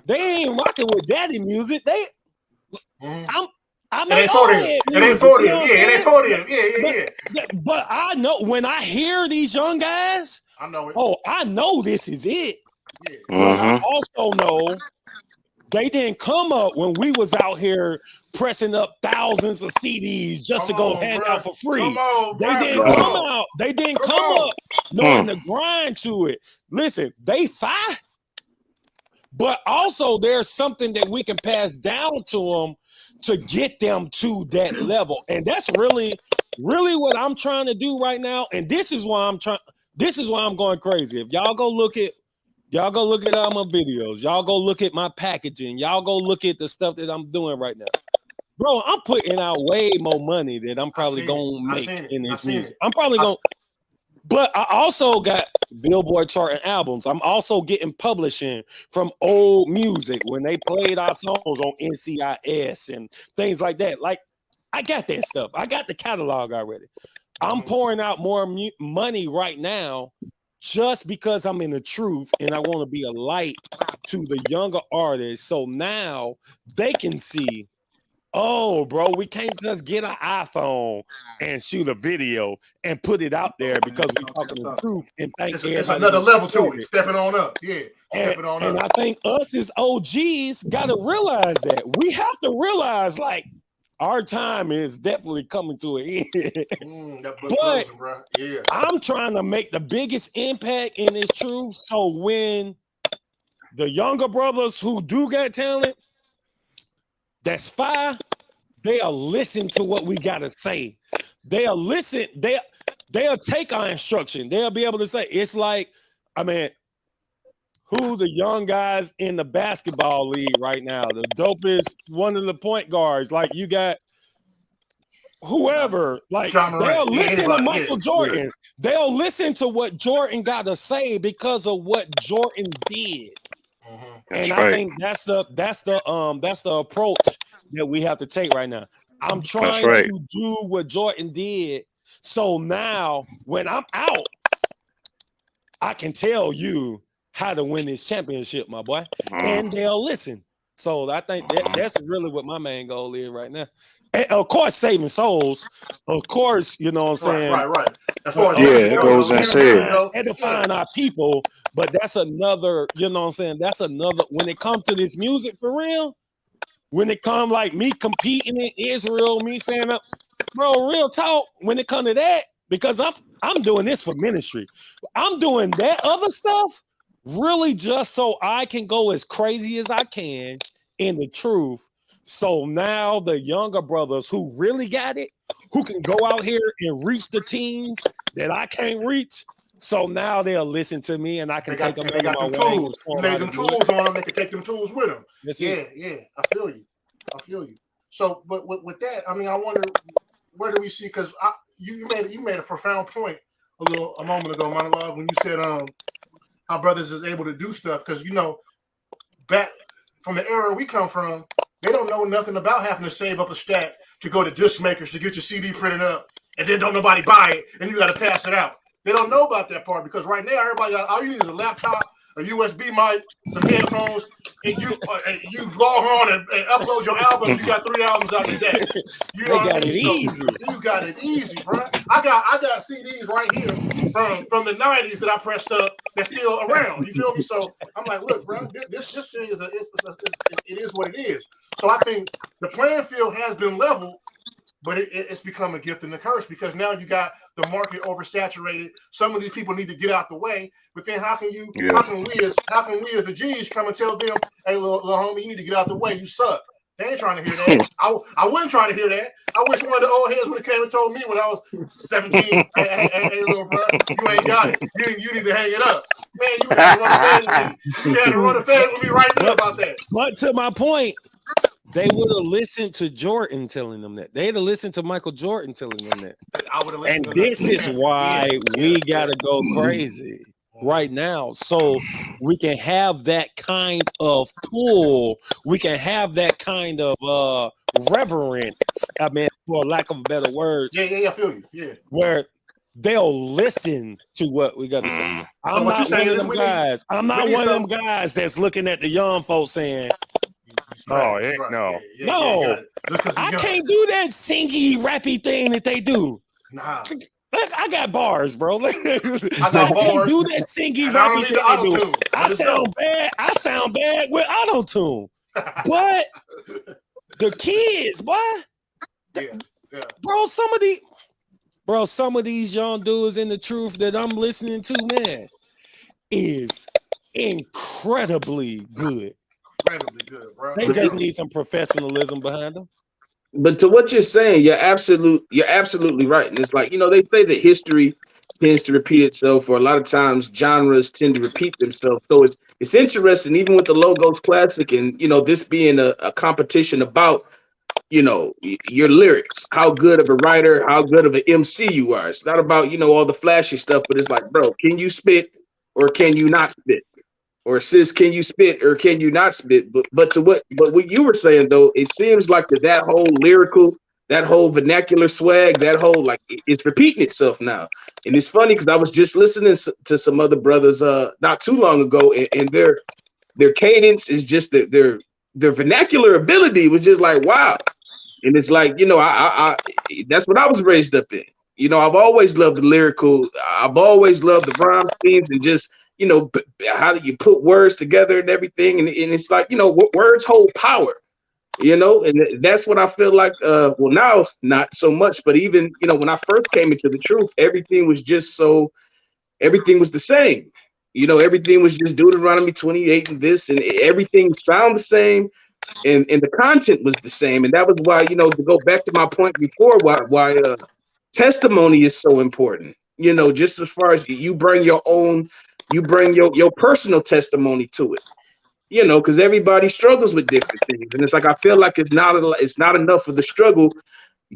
They ain't rocking with daddy music. It ain't for them. It ain't for them. Yeah. But I know when I hear these young guys, I know it. Oh, I know this is it. Yeah. But I also know they didn't come up when we was out here pressing up thousands of CDs just to go hand out for free. They didn't come out. They didn't come up knowing the grind to it. Listen, they 5. But also there's something that we can pass down to them to get them to that level. And that's really, really what I'm trying to do right now. And this is why I'm going crazy. If y'all go look at all my videos, y'all go look at my packaging, y'all go look at the stuff that I'm doing right now. Bro, I'm putting out way more money than I'm probably gonna make in this music. I'm probably gonna, but I also got Billboard charting albums. I'm also getting publishing from old music when they played our songs on NCIS and things like that. Like, I got that stuff. I got the catalog already. I'm pouring out more money right now just because I'm in the truth and I want to be a light to the younger artists. So now they can see, oh, bro, we can't just get an iPhone and shoot a video and put it out there because we're talking the truth. And it's another level to it. Stepping on up. Yeah. Stepping on up. And I think us as OGs got to realize that. We have to realize, like, our time is definitely coming to an end. But I'm trying to make the biggest impact in this truth. So when the younger brothers who do got talent, that's 5, they'll listen to what we gotta say. They'll listen, they'll take our instruction. They'll be able to say, it's like, I mean, who the young guys in the basketball league right now, the dopest, one of the point guards, like you got whoever, like they'll listen to Michael Jordan. They'll listen to what Jordan got to say because of what Jordan did. And I think that's the approach that we have to take right now. I'm trying to do what Jordan did. So now when I'm out, I can tell you how to win this championship, my boy. And they'll listen. So I think that's really what my main goal is right now. And of course, saving souls. Of course, you know what I'm saying? Right. It goes and said. Edifying our people, but that's another, you know what I'm saying? That's another, when it comes to this music for real, when it comes like me competing in Israel, me saying, bro, real talk, when it comes to that, because I'm doing this for ministry. I'm doing that other stuff really just so I can go as crazy as I can in the truth. So now the younger brothers who really got it, who can go out here and reach the teens that I can't reach. So now they'll listen to me and I can take them. They got them tools. You lay them tools on them, they can take them tools with them. Yeah. I feel you. So, but with that, I mean, I wonder, where do we see? Because you made a profound point a moment ago, monologue, when you said how brothers is able to do stuff, because you know, back from the era we come from, they don't know nothing about having to save up a stack to go to disc makers to get your CD printed up, and then don't nobody buy it, and you got to pass it out. They don't know about that part because right now everybody got all you need is a laptop, a USB mic, some headphones, and you log on and upload your album. You got 3 albums out the day. You know what I mean? You got it easy, bro. I got CDs right here from the 90s that I pressed up that's still around. You feel me? So I'm like, look, bro, this thing is it is what it is. So I think the playing field has been leveled. But it's become a gift and a curse because now you got the market oversaturated. Some of these people need to get out the way. But then how can we as the G's come and tell them, hey, little homie, you need to get out the way. You suck. They ain't trying to hear that. I wouldn't try to hear that. I wish one of the old heads would have came and told me when I was 17, hey, little bro, you ain't got it. You need to hang it up. Man, you had to run a fade with me. You had to run a fade with me right there about that. But to my point, they would have listened to Jordan telling them that. They'd have listened to Michael Jordan telling them that. I would have listened. And this is why we gotta go crazy right now, so we can have that kind of pull. We can have that kind of reverence. I mean, for lack of better words. Yeah, I feel you. Yeah, where they'll listen to what we got to say. I'm not one of them guys. I'm not one of them guys that's looking at the young folks saying, "Oh, no, no, I can't do that singy, rappy thing that they do." Nah, I got bars, bro. I got bars. Can't do that singy, rappy thing they do. I sound bad. I sound bad with auto tune, but the kids, boy, bro, some of these young dudes in the truth that I'm listening to, man, is incredibly good. Incredibly good, bro. They just need some professionalism behind them. But to what you're saying, you're absolutely right. And it's like, they say that history tends to repeat itself, or a lot of times genres tend to repeat themselves. So it's interesting, even with the Logos Classic and this being a competition about your lyrics, how good of a writer, how good of an MC you are. It's not about all the flashy stuff, but it's like, bro, can you spit or can you not spit? Or sis, can you spit or can you not spit? But what you were saying though, it seems like that whole lyrical, that whole vernacular swag, that whole it's repeating itself now. And it's funny because I was just listening to some other brothers not too long ago, and their cadence is just their vernacular ability was just like wow. And it's like I that's what I was raised up in. I've always loved the lyrical. I've always loved the rhyme schemes and just how do you put words together and everything. And it's like, words hold power, and that's what I feel like. Well, now not so much, but even, when I first came into the truth, everything was everything was the same. Everything was just Deuteronomy 28 and this, and everything sounded the same. And the content was the same. And that was why, to go back to my point before, why testimony is so important, just as far as you bring your own, you bring your personal testimony to it, because everybody struggles with different things. And it's like, I feel like it's not enough of the struggle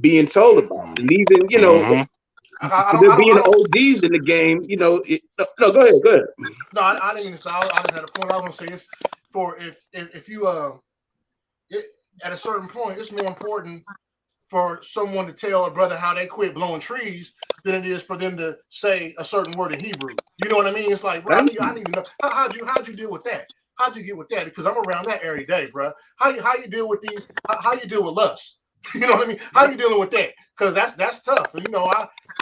being told about. And even, there being OGs in the game, no, go ahead. No, I didn't mean to say, I just had a point. I was going to say it's for, if you, at a certain point, it's more important for someone to tell a brother how they quit blowing trees than it is for them to say a certain word in Hebrew. You know what I mean? It's like, bro, I need to know how'd you deal with that? How'd you get with that? Because I'm around that every day, bro. How you deal with these? How you deal with lust? You know what I mean? How you dealing with that? Because that's tough. And,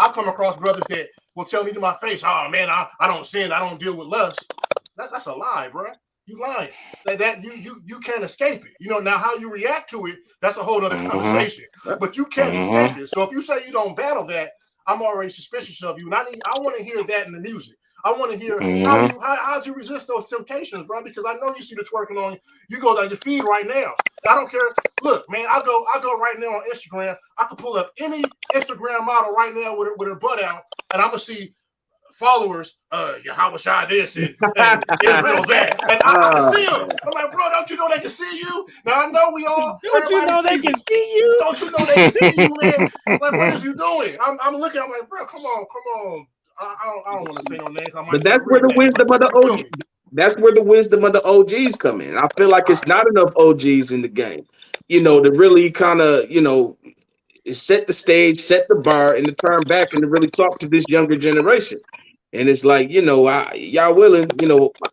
I've come across brothers that will tell me to my face, "Oh man, I don't sin. I don't deal with lust." That's a lie, bro. You lying. That you can't escape it. Now how you react to it, that's a whole other conversation. But you can't escape it. So if you say you don't battle that, I'm already suspicious of you. And I want to hear that in the music. I want to hear how'd you resist those temptations, bro? Because I know you see the twerking on you. You go down your feed right now. I don't care. Look, man, I go right now on Instagram. I can pull up any Instagram model right now with her butt out, and I'm gonna see followers, Yahweh this and Israel that. And I can see them. I'm like, bro, don't you know they can see you? Now I know we all. Don't you know they can see you? Don't you know they can see you, man? Like, what is you doing? I'm looking. I'm like, bro, come on. I don't want to say no names. But that's where the wisdom of the OGs. That's where the wisdom of the OGs come in. I feel like it's not enough OGs in the game, to really kind of, set the stage, set the bar, and to turn back and to really talk to this younger generation. And it's like, y'all willing,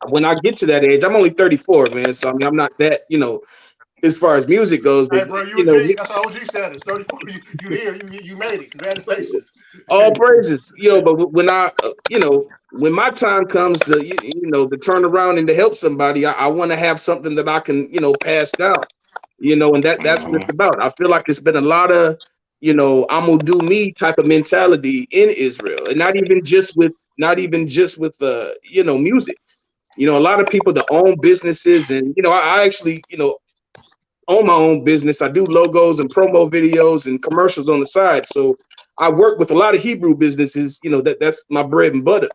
when I get to that age, I'm only 34, man. So I mean, I'm not that, as far as music goes, Hey, but bro, you a G. That's how OG status. 34. You here? You made it. Congratulations. all praises, but when I, when my time comes to, to turn around and to help somebody, I want to have something that I can, pass down, and that's what it's about. I feel like there's been a lot of, I'm gonna do me type of mentality in Israel, and not even just with music. A lot of people that own businesses, and I actually, own my own business. I do logos and promo videos and commercials on the side. So I work with a lot of Hebrew businesses. That's my bread and butter.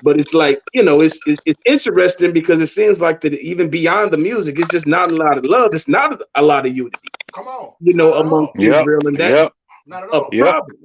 But it's like, it's interesting because it seems like that even beyond the music, it's just not a lot of love. It's not a lot of unity. Come on, Among Israel, and that's not at a all. problem.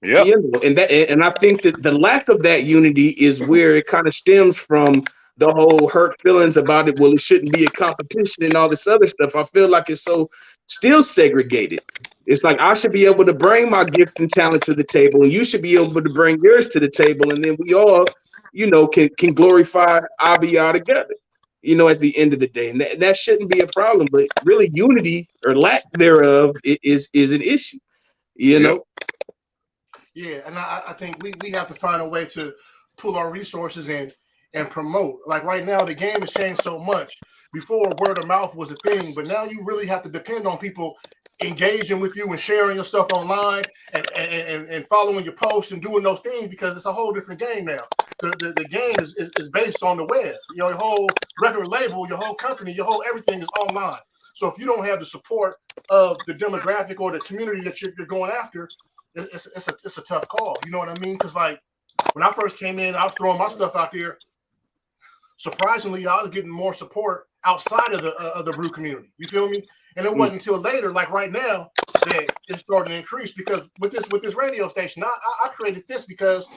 Yeah. And I think that the lack of that unity is where it kind of stems from the whole hurt feelings about it. Well, it shouldn't be a competition and all this other stuff. I feel like it's so still segregated. It's like I should be able to bring my gift and talent to the table, and you should be able to bring yours to the table, and then we all, can glorify Abiyah together. At the end of the day, and that shouldn't be a problem. But really, unity or lack thereof is an issue. Yeah, and I think we have to find a way to pull our resources in and promote. Like right now, the game has changed so much. Before, word of mouth was a thing, but now you really have to depend on people engaging with you and sharing your stuff online and following your posts and doing those things, because it's a whole different game now. The game is based on the web. Your whole record label, your whole company, your whole everything is online. So if you don't have the support of the demographic or the community that you're going after, it's a tough call. You know what I mean? Because like when I first came in, I was throwing my stuff out there. Surprisingly, I was getting more support outside of the brew community. You feel me? And it wasn't until later, like right now, that it's starting to increase. Because with this radio station, I created this because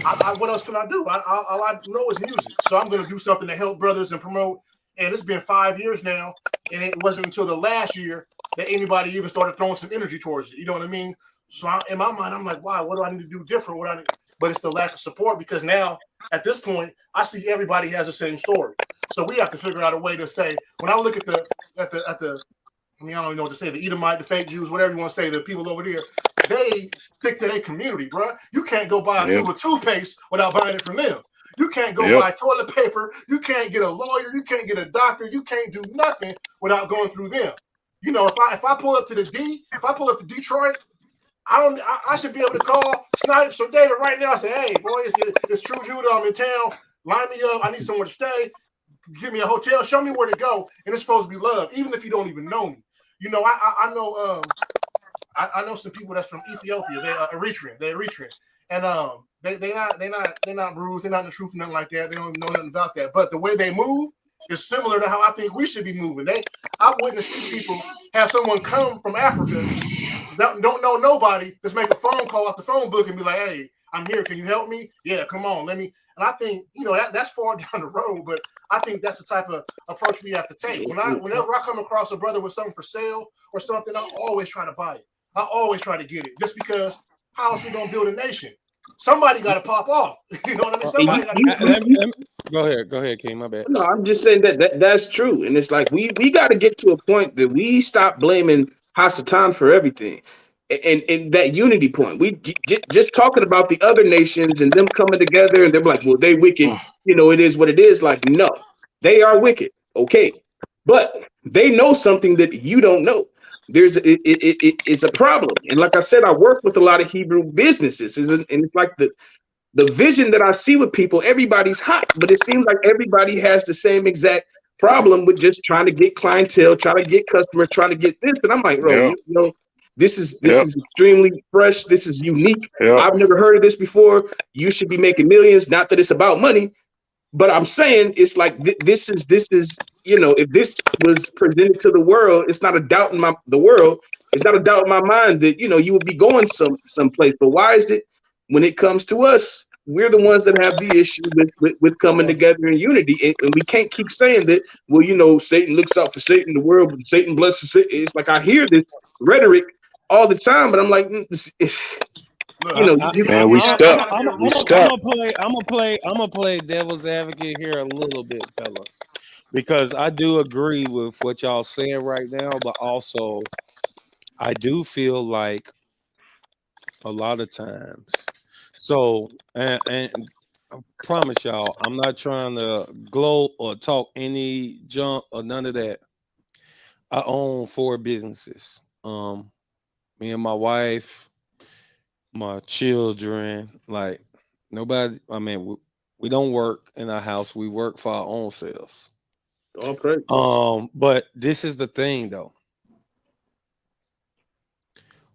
what else can I do? All I know is music, so I'm going to do something to help brothers and promote. And it's been 5 years now, and it wasn't until the last year that anybody even started throwing some energy towards it. You know what I mean? So in my mind, I'm like, wow, what do I need to do different? But it's the lack of support, because now at this point, I see everybody has the same story. So we have to figure out a way to say, when I look at the I mean, I don't even know what to say, the Edomite, the fake Jews, whatever you want to say, the people over there, they stick to their community, bro. You can't go buy a tube of toothpaste without buying it from them. You can't go buy toilet paper. You can't get a lawyer. You can't get a doctor. You can't do nothing without going through them. If I pull up to Detroit, I should be able to call Snipes or David right now and say, hey, boy, it's Tru Judah. I'm in town. Line me up. I need somewhere to stay. Give me a hotel. Show me where to go. And it's supposed to be love, even if you don't even know me. I know I know some people that's from Ethiopia. They're Eritrean. And they're not bruised. They're not in the truth, nothing like that. They don't even know nothing about that. But the way they move is similar to how I think we should be moving. I've witnessed these people have someone come from Africa, don't know nobody, just make a phone call off the phone book and be like, hey, I'm here. Can you help me? Yeah, come on. Let me. And I think, that's far down the road, but I think that's the type of approach we have to take. Whenever I come across a brother with something for sale or something, I always try to buy it. I always try to get it, just because how else we gonna build a nation? Somebody got to pop off. You know what I mean? Somebody got to. Go ahead, King. My bad. No, I'm just saying that's true, and it's like we got to get to a point that we stop blaming Hasatan for everything, and that unity point. We just talking about the other nations and them coming together, and they're like, well, they wicked. It is what it is. Like, no, they are wicked. Okay, but they know something that you don't know. It's a problem, and like I said, I work with a lot of Hebrew businesses, and it's like the vision that I see with people, everybody's hot, but it seems like everybody has the same exact problem with just trying to get clientele, trying to get customers, trying to get this. And I'm like, bro, this is extremely fresh. This is unique. I've never heard of this before. You should be making millions. Not that it's about money, but I'm saying it's like this is if this was presented to the world, it's not a doubt in the world. It's not a doubt in my mind that you would be going someplace. But why is it when it comes to us, we're the ones that have the issue with coming together in unity, and we can't keep saying that. Well, Satan looks out for Satan, the world, but Satan blesses Satan. It's like I hear this rhetoric all the time, but I'm like, Look, You know, Man, we stuck. We stuck. I'm gonna play devil's advocate here a little bit, fellas, because I do agree with what y'all saying right now, but also I do feel like a lot of times. So, and I promise y'all, I'm not trying to gloat or talk any junk or none of that. I own 4 businesses. Me and my wife, my children, like nobody. I mean, we don't work in our house. We work for our own selves. okay. But this is the thing, though.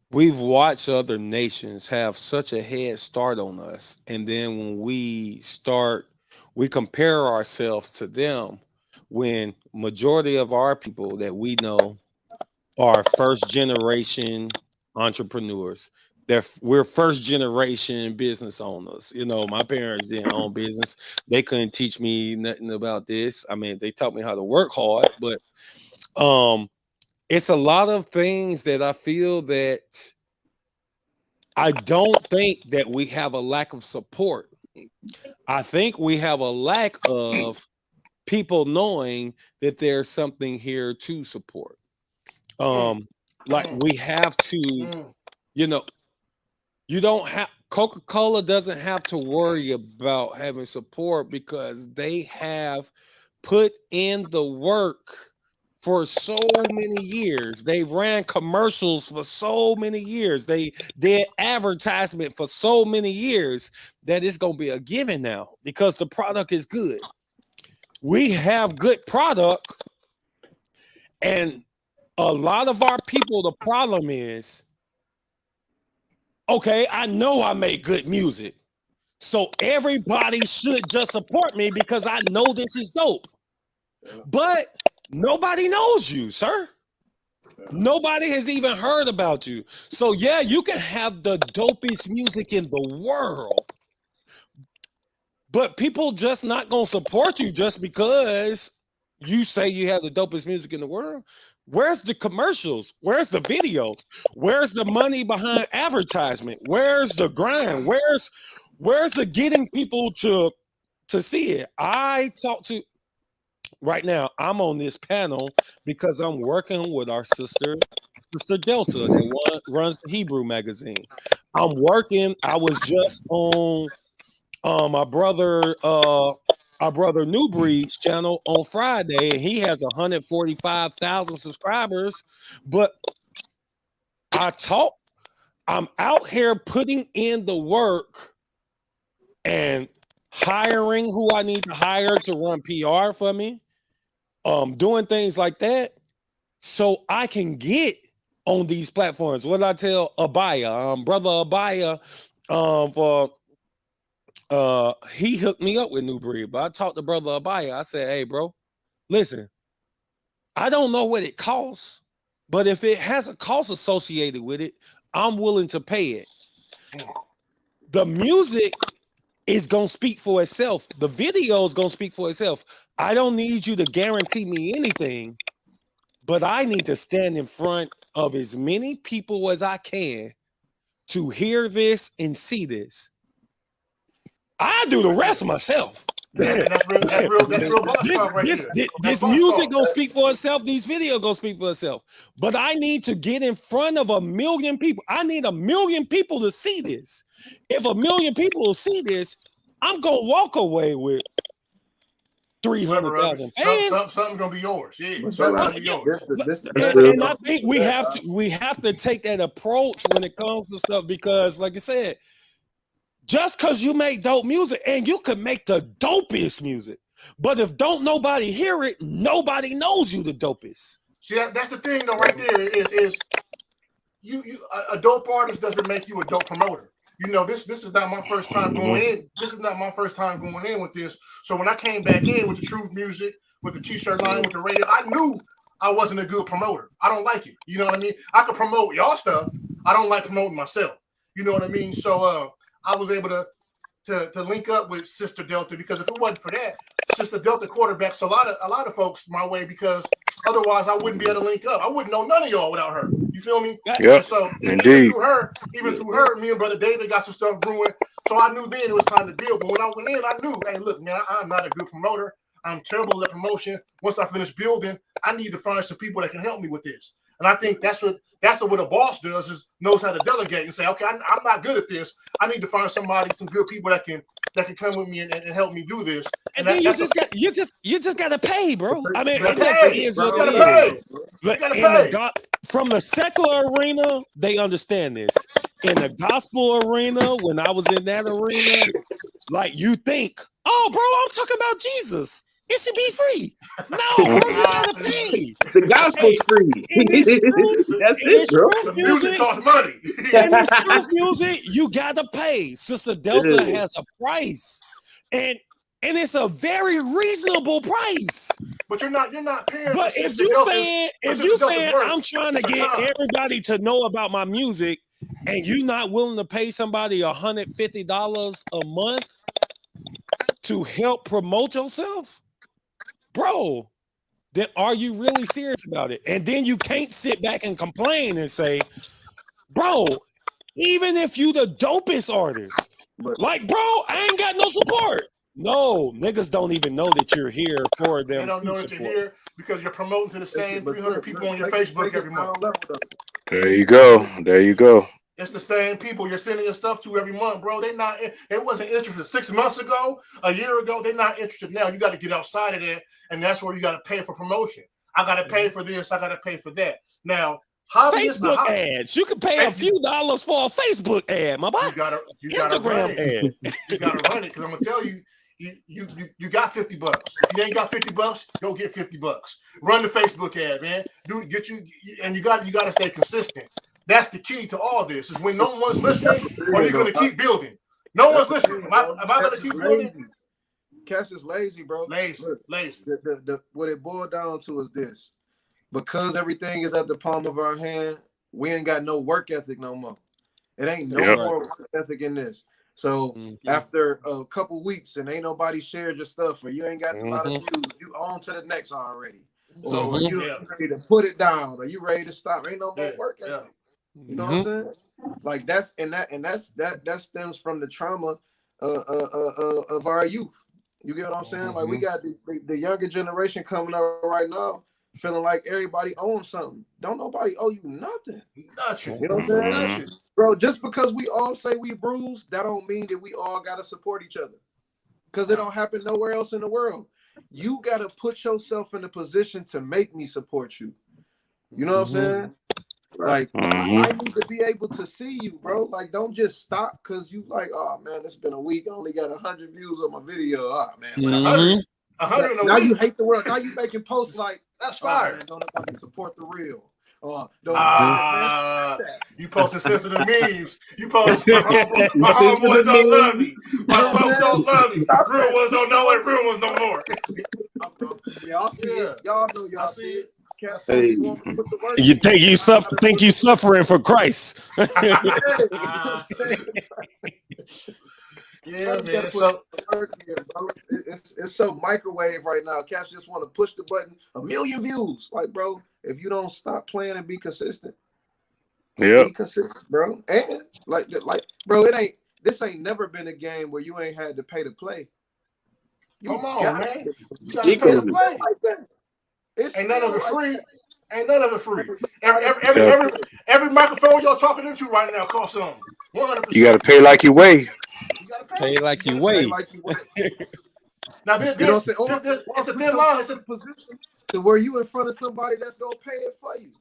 We've watched other nations have such a head start on us, and then when we compare ourselves to them. When majority of our people that we know are first generation entrepreneurs. We're first generation business owners. You know, my parents didn't own business. They couldn't teach me nothing about this. I mean, they taught me how to work hard, but it's a lot of things that I feel that I don't think that we have a lack of support. I think we have a lack of people knowing that there's something here to support. Like we have to, you know, you don't have Coca-Cola doesn't have to worry about having support because they have put in the work for so many years. They've ran commercials for so many years. They did advertisement for so many years that it's gonna be a given now because the product is good. We have good product, and a lot of our people, the problem is, okay, I know I make good music, so everybody should just support me because I know this is dope. But nobody knows you, sir. Nobody has even heard about you. So yeah, you can have the dopest music in the world, but people just not gonna support you just because you say you have the dopest music in the world. Where's the commercials? Where's the videos? Where's the money behind advertisement? Where's the grind? Where's the getting people to see it? I talk to right now. I'm on this panel because I'm working with our sister Delta that runs the Hebrew magazine. I'm working. I was just on our brother New Breed's channel on Friday, and he has 145,000 subscribers. But I'm out here putting in the work and hiring who I need to hire to run PR for me, doing things like that, so I can get on these platforms. What did I tell Abaya, brother Abaya, for he hooked me up with New Breed, but I talked to brother Abaya. I said, hey, bro, listen, I don't know what it costs, but if it has a cost associated with it, I'm willing to pay it. The music is going to speak for itself. The video is going to speak for itself. I don't need you to guarantee me anything, but I need to stand in front of as many people as I can to hear this and see this. I do the rest myself. That's real boss talk right here. This music gonna speak for itself. These videos gonna speak for itself. But I need to get in front of 1 million people. I need 1 million people to see this. If 1 million people will see this, I'm gonna walk away with 300,000 fans. Something's gonna be yours. Yeah, and I think we have to take that approach when it comes to stuff because, like I said, just because you make dope music, and you could make the dopest music, but if don't nobody hear it, nobody knows you the dopest. See, that's the thing though, right there is you a dope artist doesn't make you a dope promoter. You know, this is not my first time going in. This is not my first time going in with this. So when I came back in with the Truth music, with the t-shirt line, with the radio, I knew I wasn't a good promoter. I don't like it. You know what I mean? I could promote y'all stuff. I don't like promoting myself. You know what I mean? So I was able to link up with Sister Delta because if it wasn't for that, Sister Delta quarterback. So a lot of folks my way because otherwise I wouldn't be able to link up. I wouldn't know none of y'all without her. You feel me? Yep. And so Indeed. even through her, me and Brother David got some stuff brewing. So I knew then it was time to deal. But when I went in, I knew, hey, look, man, I'm not a good promoter. I'm terrible at promotion. Once I finish building, I need to find some people that can help me with this. And I think that's what a boss does, is knows how to delegate and say, okay, I'm not good at this. I need to find somebody, some good people that can come with me and help me do this. And then you just gotta pay, bro. I mean, it just is what it is. From the secular arena, they understand this. In the gospel arena, when I was in that arena, like you think, oh, bro, I'm talking about Jesus. It should be free. No, bro, you gotta pay. The gospel's free. That's it, bro. The music costs money. In this truth music, you gotta pay. Sister Delta has a price, and it's a very reasonable price. But you're not paying. But if you saying I'm trying to get everybody to know about my music, and you're not willing to pay somebody $150 a month to help promote yourself, bro, then are you really serious about it? And then you can't sit back and complain and say, bro, even if you the dopest artist, like, bro, I ain't got no support. No, niggas don't even know that you're here for them. They don't know that you're here because you're promoting to the same 300 people on your Facebook every month. There you go. There you go. It's the same people you're sending your stuff to every month, bro. They wasn't interested 6 months ago, a year ago. They're not interested now. You got to get outside of that, and that's where you got to pay for promotion. I got to pay for this. I got to pay for that. Now, Facebook ads. You can pay a few dollars for a Facebook ad, my boy. You Instagram ad. You got to run it because I'm gonna tell you. You got $50. If you ain't got $50, go get $50. Run the Facebook ad, man. And you got to stay consistent. That's the key to all this. Is when no one's listening, or you're gonna keep building. No one's listening. Am I gonna keep building? Cass is lazy, bro. Lazy. What it boiled down to is this: because everything is at the palm of our hand, we ain't got no work ethic no more. It ain't no more work ethic in this. So after a couple weeks and ain't nobody shared your stuff, or you ain't got a lot of views, you on to the next already. So you ready to put it down, or you ready to stop? Ain't no more work ethic. You know what I'm saying? Like that stems from the trauma of our youth. You get what I'm saying? Like we got the younger generation coming up right now, feeling like everybody owns something. Don't nobody owe you nothing. Nothing. You know what I'm saying? Nothing. Bro, just because we all say we bruised, that don't mean that we all gotta support each other. Because it don't happen nowhere else in the world. You gotta put yourself in a position to make me support you. You know what I'm saying? Like I need to be able to see you, bro. Like, don't just stop because you like, oh man, it's been a week. I only got 100 views on my video. Oh man, 100 now you hate the world. Now you making posts like that's fire. Man, don't nobody support the real. You posting sensitive memes. You post my homeboys don't love me. My folks don't love me. Real ones don't know it. Real ones no more. Y'all see it. Y'all know y'all see it. Hey. You think you suffering for Christ. Yeah, man. So it's so microwave right now. Cats just want to push the button. 1 million views. Like, bro, if you don't stop playing and be consistent, be consistent, bro. And like, bro, this ain't never been a game where you ain't had to pay to play. Come on, man. You gotta pay to play. Like that. Ain't none of it free. Ain't none of it free. Every microphone y'all talking into right now costs something. 100%. You got to pay like you weigh. You gotta pay like you weigh. Now it's a thin line. It's a position to where you in front of somebody that's gonna pay it for you.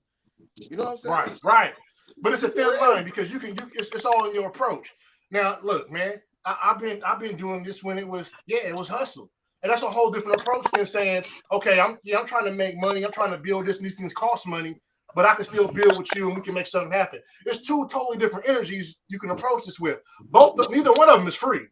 You know what I'm saying? Right. But it's a thin line because it's all in your approach. Now, look, man, I've been doing this when it was hustle. And that's a whole different approach than saying, okay, I'm trying to make money, I'm trying to build this, and these things cost money, but I can still build with you and we can make something happen. There's two totally different energies you can approach this with. Neither one of them is free,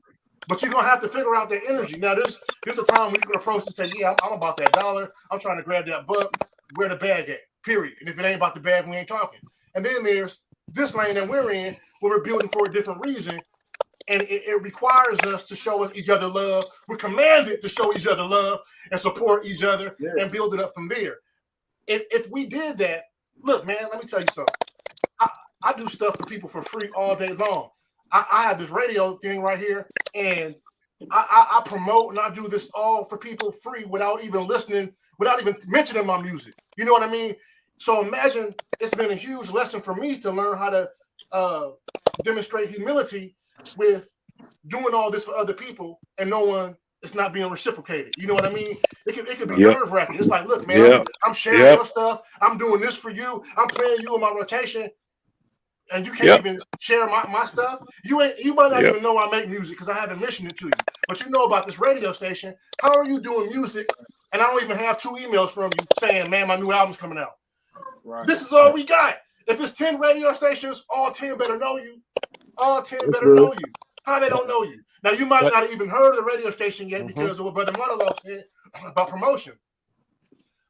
but you're gonna have to figure out that energy. Now, there's a time when you can approach and say, yeah, I'm about that dollar, I'm trying to grab that buck, where the bag at, period. And if it ain't about the bag, we ain't talking. And then there's this lane that we're in where we're building for a different reason. and it requires us to show each other love. We're commanded to show each other love and support each other and build it up from there. If we did that, look, man, let me tell you something. I do stuff for people for free all day long. I have this radio thing right here, and I promote and I do this all for people free without even listening, without even mentioning my music. You know what I mean? So imagine it's been a huge lesson for me to learn how to demonstrate humility with doing all this for other people and knowing it's not being reciprocated. You know what I mean? It could be nerve-wracking. It's like, look, man, I'm sharing your stuff. I'm doing this for you. I'm playing you in my rotation. And you can't even share my stuff. You might not even know I make music because I haven't mentioned it to you. But you know about this radio station. How are you doing music? And I don't even have 2 emails from you saying, man, my new album's coming out. Right. This is all we got. If it's 10 radio stations, all 10 better know you. All 10 better know you. How they don't know you? Now, you might not have even heard of the radio station yet because of what Brother Monologue said about promotion.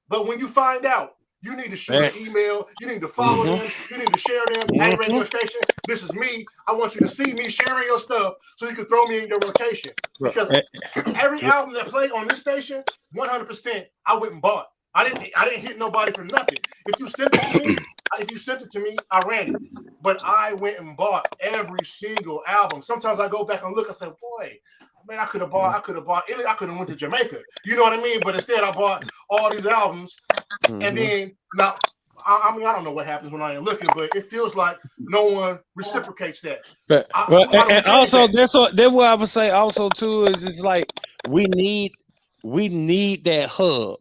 But when you find out, you need to shoot an email. You need to follow them. You need to share them. Hey, radio station, this is me. I want you to see me sharing your stuff so you can throw me in your rotation. Because every album that played on this station, 100%, I went and bought. I didn't hit nobody for nothing. If you sent it to me, I ran it. But I went and bought every single album. Sometimes I go back and look. I say, boy, man, I could have bought. I could have went to Jamaica. You know what I mean? But instead, I bought all these albums, and then now, I mean, I don't know what happens when I ain't looking, but it feels like no one reciprocates that. But and also, that's what I would say. Also, too, is it's like we need that hub.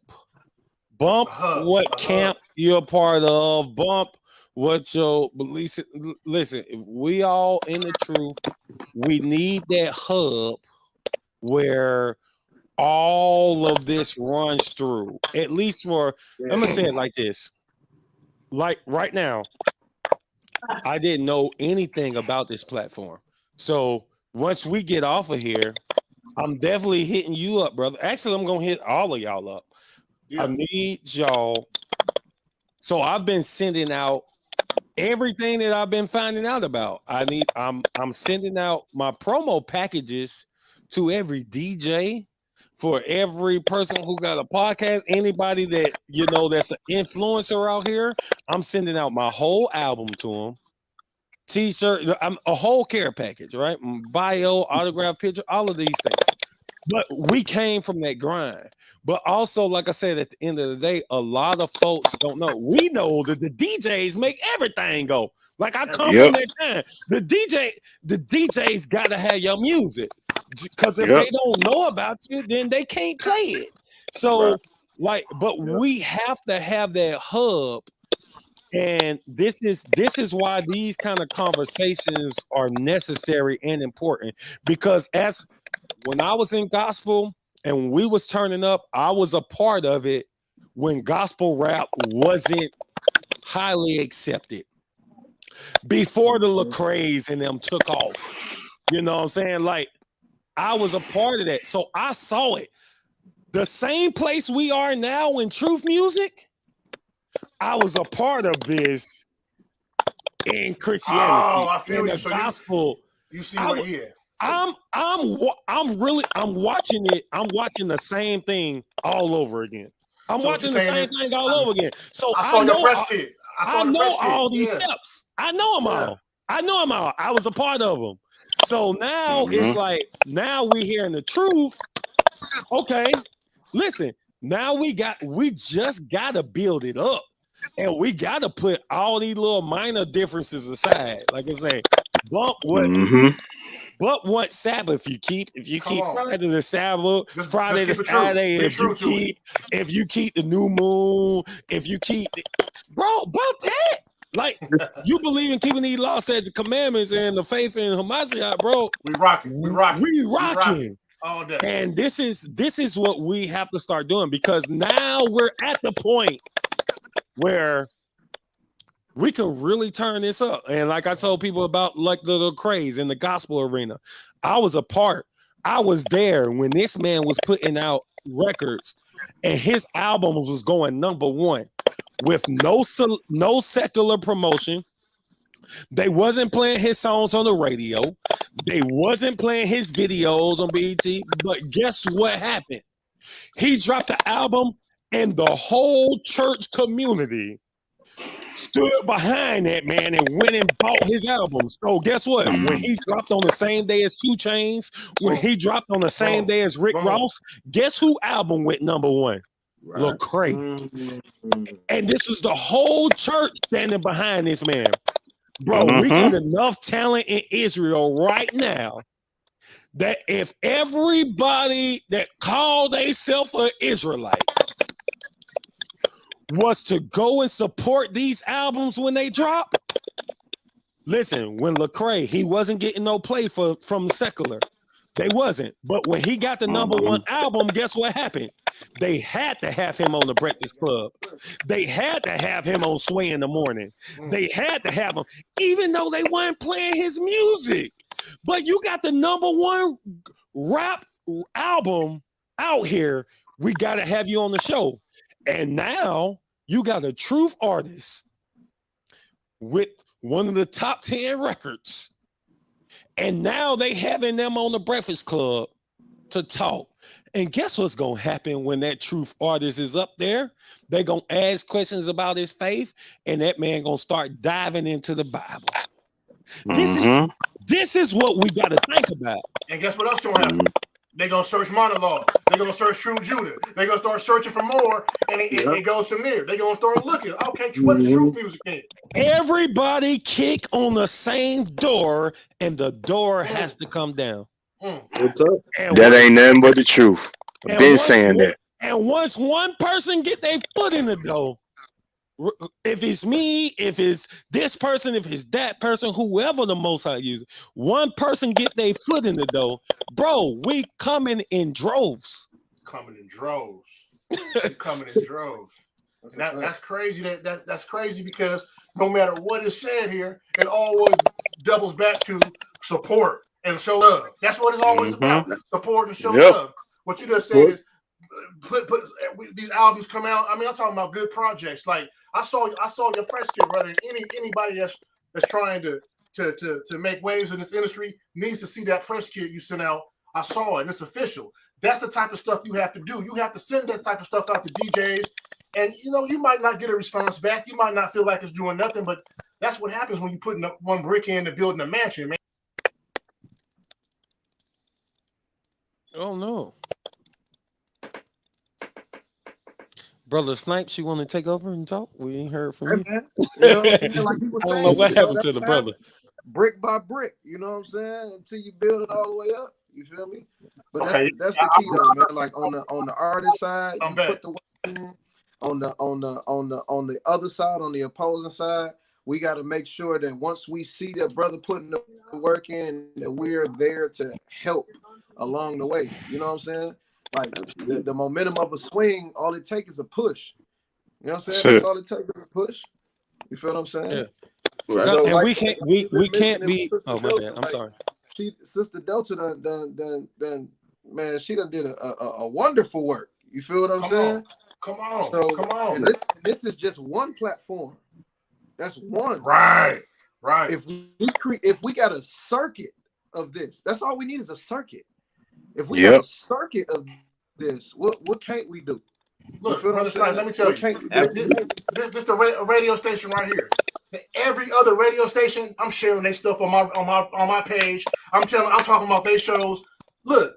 Bump what camp you're a part of. Bump what your beliefs. Listen, if we all in the truth, we need that hub where all of this runs through. At least for, I'm gonna say it like this. Like right now, I didn't know anything about this platform. So once we get off of here, I'm definitely hitting you up, brother. Actually, I'm gonna hit all of y'all up. I need y'all. So I've been sending out everything that I've been finding out about. I'm sending out my promo packages to every DJ, for every person who got a podcast, anybody that that's an influencer out here. I'm sending out my whole album to them. T-shirt, I'm a whole care package, right? Bio, autograph picture, all of these things. But we came from that grind. But also, like I said, at the end of the day, a lot of folks don't know. We know that the DJs make everything go. Like I come from that time. The DJs got to have your music. Because if they don't know about you, then they can't play it. So, we have to have that hub. And this is why these kind of conversations are necessary and important. Because when I was in gospel and we was turning up, I was a part of it when gospel rap wasn't highly accepted. Before the Lecrae's and them took off. You know what I'm saying? Like, I was a part of that. So I saw it. The same place we are now in truth music, I was a part of this in Christianity. Oh, I feel in you. the gospel. You see what he is. I'm watching it. I'm watching the same thing all over again. I'm watching the same thing all over again. So I saw your press kit. I know all these steps. I know them all. I know them all. I was a part of them. So now it's like, now we hearing the truth. Okay, listen, now we just got to build it up. And we got to put all these little minor differences aside. Like I say, bump what Sabbath you keep. If you keep Friday to Sabbath, Friday to Saturday, if you keep the new moon, if you keep bro, about that. Like, you believe in keeping these laws, statutes, and commandments and the faith in Hamashiach, bro. We rocking. All day. And this is what we have to start doing, because now we're at the point where we can really turn this up. And like I told people about, like the craze in the gospel arena, I was a part. I was there when this man was putting out records and his albums was going #1 with no secular promotion, They wasn't playing his songs on the radio. They wasn't playing his videos on BET. But guess what happened? He dropped the album, and the whole church community stood behind that man and went and bought his album. So guess what? When he dropped on the same day as 2 Chainz, when he dropped on the same day as Rick Ross, guess who album went number 1? Right. Lecrae. And this was the whole church standing behind this man. Bro, we got enough talent in Israel right now that if everybody that called themselves an Israelite was to go and support these albums when they drop, listen, when Lecrae, he wasn't getting no play from secular. They wasn't. But when he got the number 1 album, guess what happened? They had to have him on the Breakfast Club. They had to have him on Sway in the Morning. They had to have him, even though they weren't playing his music. But you got the number 1 rap album out here. We got to have you on the show. And now you got a truth artist with one of the top 10 records. And now they having them on the Breakfast Club to talk. And guess what's going to happen when that truth artist is up there? They're going to ask questions about his faith, and that man going to start diving into the Bible. This is what we got to think about. And guess what else going to happen? They're going to search monologue. They're going to search Tru Judah. They're going to start searching for more, and it goes from there. They're going to start looking. Okay, what is truth music in? Everybody kick on the same door, and the door has to come down. What's up? That ain't nothing but the truth. I've been saying that. And once one person get their foot in the door, if it's me, if it's this person, if it's that person, whoever the Most High uses, one person get their foot in the door, bro, we coming in droves. Coming in droves. And that's crazy. That's crazy because no matter what is said here, it always doubles back to support and show love. That's what it's always about. Support and show love. What you just said is put these albums come out. I mean, I'm talking about good projects. Like I saw your press kit, brother. Anybody that's trying to make waves in this industry needs to see that press kit you sent out. I saw it, and it's official. That's the type of stuff you have to do. You have to send that type of stuff out to DJs, and you might not get a response back. You might not feel like it's doing nothing, but that's what happens when you putting up one brick in and building a mansion, man. Oh no. Brother Snipes, you want to take over and talk? We ain't heard from you. Man. Like he was I don't saying, know what happened to the brother. Brick by brick, you know what I'm saying? Until you build it all the way up. You feel me? But that's the key though, man. Like on the artist side, you put the work in. On the other side, on the opposing side, we got to make sure that once we see that brother putting the work in, that we're there to help along the way. You know what I'm saying? Like the momentum of a swing, all it takes is a push. You know what I'm saying? That's all it takes is a push. You feel what I'm saying? Yeah. Right. So, and like, we can't be. Oh my Delta, bad. I'm sorry. Sister Delta done man, she done did a wonderful work. You feel what I'm saying? Come on. And this is just one platform. That's one. Right. If we got a circuit of this, that's all we need is a circuit. If we got a circuit of this, what can't we do? Look, brother Stein, let me tell you. This is a radio station right here. Every other radio station, I'm sharing their stuff on my page. I'm talking about their shows. Look,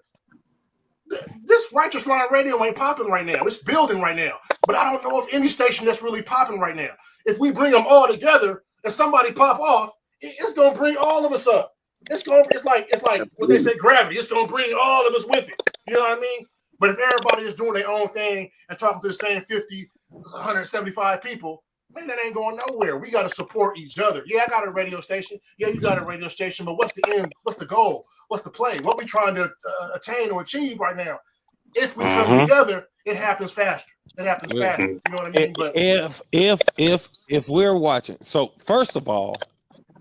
this Righteous Line Radio ain't popping right now. It's building right now. But I don't know of any station that's really popping right now. If we bring them all together and somebody pop off, it's gonna bring all of us up. It's like what they say, gravity. It's gonna bring all of us with it. You know what I mean? But if everybody is doing their own thing and talking to the same 50, 175 people, man, that ain't going nowhere. We got to support each other. Yeah, I got a radio station. Yeah, you got a radio station. But what's the end? What's the goal? What's the play? What we trying to attain or achieve right now? If we come together, it happens faster. It happens faster. You know what I mean? But if we're watching, so first of all,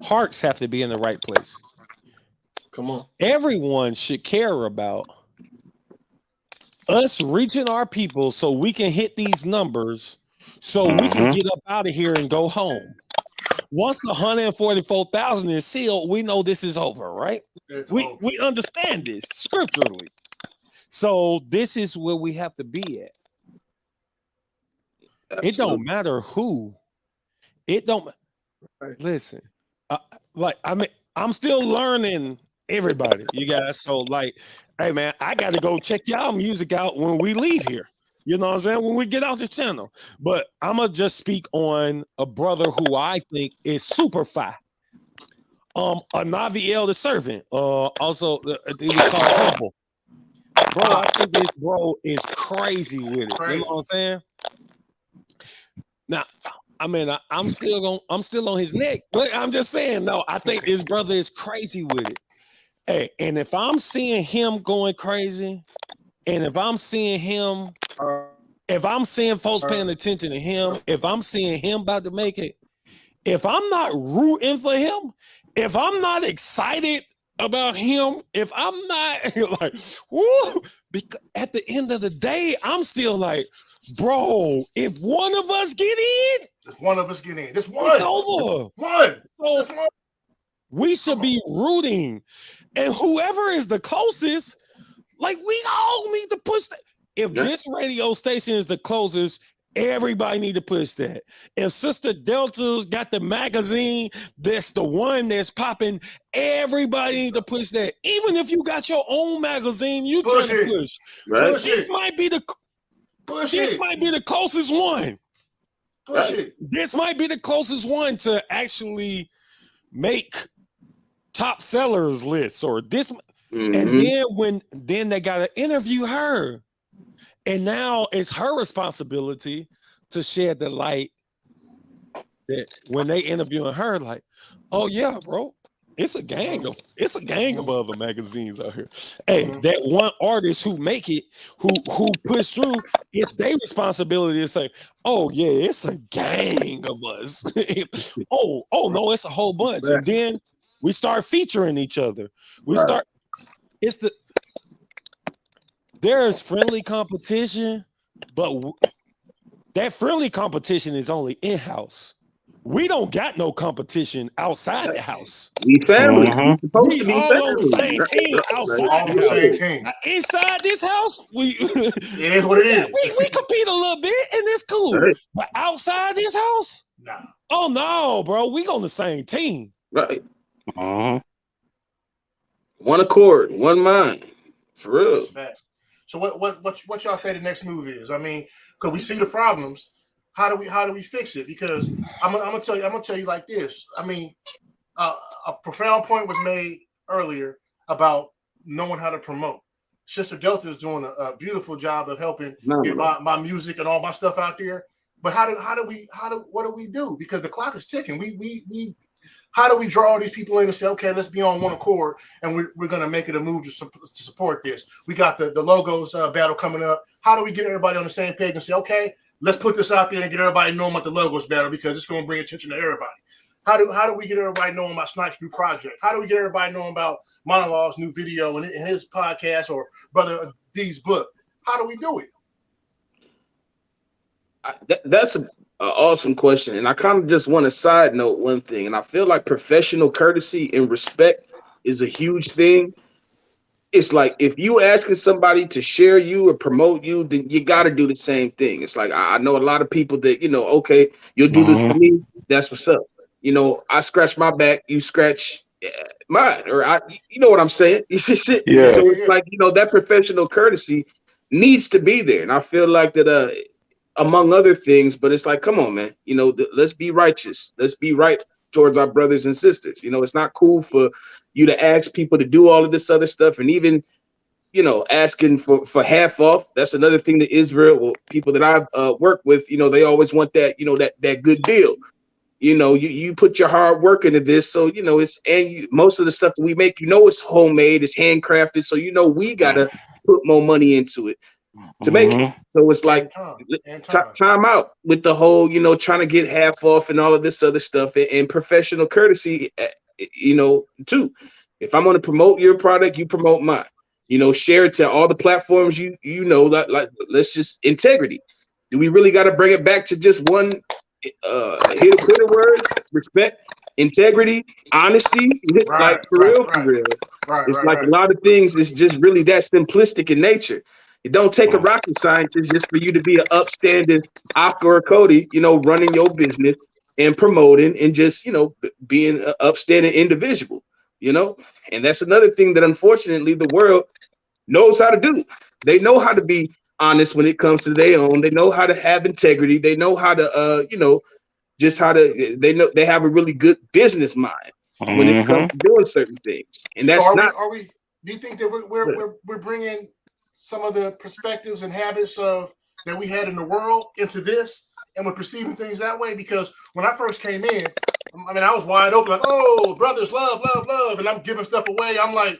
hearts have to be in the right place. Come on. Everyone should care about us reaching our people so we can hit these numbers, so we can get up out of here and go home. once the 144,000 is sealed, we know this is over, right? Over. We understand this scripturally. So this is where we have to be at. Absolutely. It don't matter who. It don't listen. I'm still learning everybody, you guys. So like, hey man, I got to go check y'all music out when we leave here. You know what I'm saying? When we get off this channel. But I'm going to just speak on a brother who I think is super fire. A Naviel the Servant. Also, it was called Humble. Bro, I think this bro is crazy with it. You know what I'm saying? Now, I mean, I'm still on his neck, but I'm just saying, no, I think this brother is crazy with it. Hey, and if I'm seeing him going crazy, and if I'm seeing folks paying attention to him, if I'm seeing him about to make it, if I'm not rooting for him, if I'm not excited about him, if I'm not like, woo, because at the end of the day, I'm still like, bro, if one of us get in, just one, it's over. One. So we should be rooting, and whoever is the closest, like we all need to push that. If this radio station is the closest, everybody need to push that. If Sister Delta's got the magazine, that's the one that's popping, everybody need to push that. Even if you got your own magazine, you trying to push. Right. But this might be the closest one. Push it. This might be the closest one to actually make top sellers lists or this. And then they gotta interview her. And now it's her responsibility to shed the light that when they interviewing her, like, oh yeah, bro, it's a gang of other magazines out here. Hey, that one artist who make it, who push through, it's their responsibility to say, oh yeah, it's a gang of us. oh no, it's a whole bunch. And then we start featuring each other. There's friendly competition, but that friendly competition is only in-house. We don't got no competition outside the house. We family. We all on the same team outside the house. Inside this house, it is what it is. We compete a little bit, and it's cool. Right. But outside this house, nah. Oh no, bro, we on the same team. Right. One accord, one mind. For real. So what y'all say the next move is? I mean, because we see the problems, how do we fix it? Because I'm gonna tell you like this. I mean, a profound point was made earlier about knowing how to promote. Sister Delta is doing a beautiful job of helping get my music and all my stuff out there. But what do we do? Because the clock is ticking. We how do we draw these people in and say, okay, let's be on one accord, and we're going to make it a move to support this? We got the logos battle coming up. How do we get everybody on the same page and say, okay, let's put this out there and get everybody knowing about the logos battle because it's going to bring attention to everybody? How do we get everybody knowing about Snipe's new project? How do we get everybody knowing about Monologue's new video and his podcast or Brother D's book? How do we do it? That's an awesome question. And I kind of just want to side note one thing. And I feel like professional courtesy and respect is a huge thing. It's like if you asking somebody to share you or promote you, then you got to do the same thing. It's like I know a lot of people that, okay, you'll do this for me. That's what's up. I scratch my back, you scratch mine, or you know what I'm saying? Yeah. So it's like, that professional courtesy needs to be there. And I feel like that, among other things, but it's like, come on, man, let's be righteous. Let's be right towards our brothers and sisters. It's not cool for you to ask people to do all of this other stuff. And even, asking for half off. That's another thing that Israel, well, people that I've worked with, they always want that, that good deal. You put your hard work into this. So, most of the stuff that we make, it's homemade, it's handcrafted. So, we got to put more money into it to make it. So it's like time out with the whole, trying to get half off and all of this other stuff, and professional courtesy, too. If I'm going to promote your product, you promote mine, share it to all the platforms, like let's just integrity. Do we really got to bring it back to just one hit the words: respect, integrity, honesty. Like for real, for real. It's like a lot of things is just really that simplistic in nature. It don't take a rocket scientist just for you to be an upstanding Ak or a Cody, running your business and promoting and just, being an upstanding individual, And that's another thing that unfortunately the world knows how to do. They know how to be honest when it comes to their own. They know how to have integrity. They know how to, just how to, they have a really good business mind when it comes to doing certain things. And that's do you think that we're bringing some of the perspectives and habits that we had in the world into this, and we're perceiving things that way? Because when I first came in, I was wide open, like, oh, brothers, love, love, love, and I'm giving stuff away. I'm like,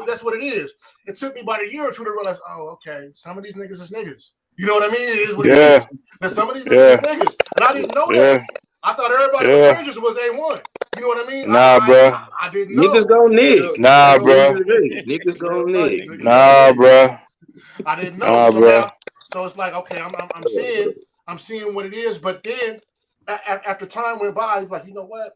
that's what it is. It took me about a year or two to realize, oh, okay, some of these niggas is niggas. You know what I mean? It is what it is. That some of these niggas is niggas, and I didn't know that. I thought everybody with fringes was A1. You know what I mean? Nah, bro. I didn't know. Niggas gonna nig. Nah, bro. Niggas gonna nig. Nah, bro. I didn't know. So it's like, okay, I'm seeing what it is. But then after time went by, it's like, you know what?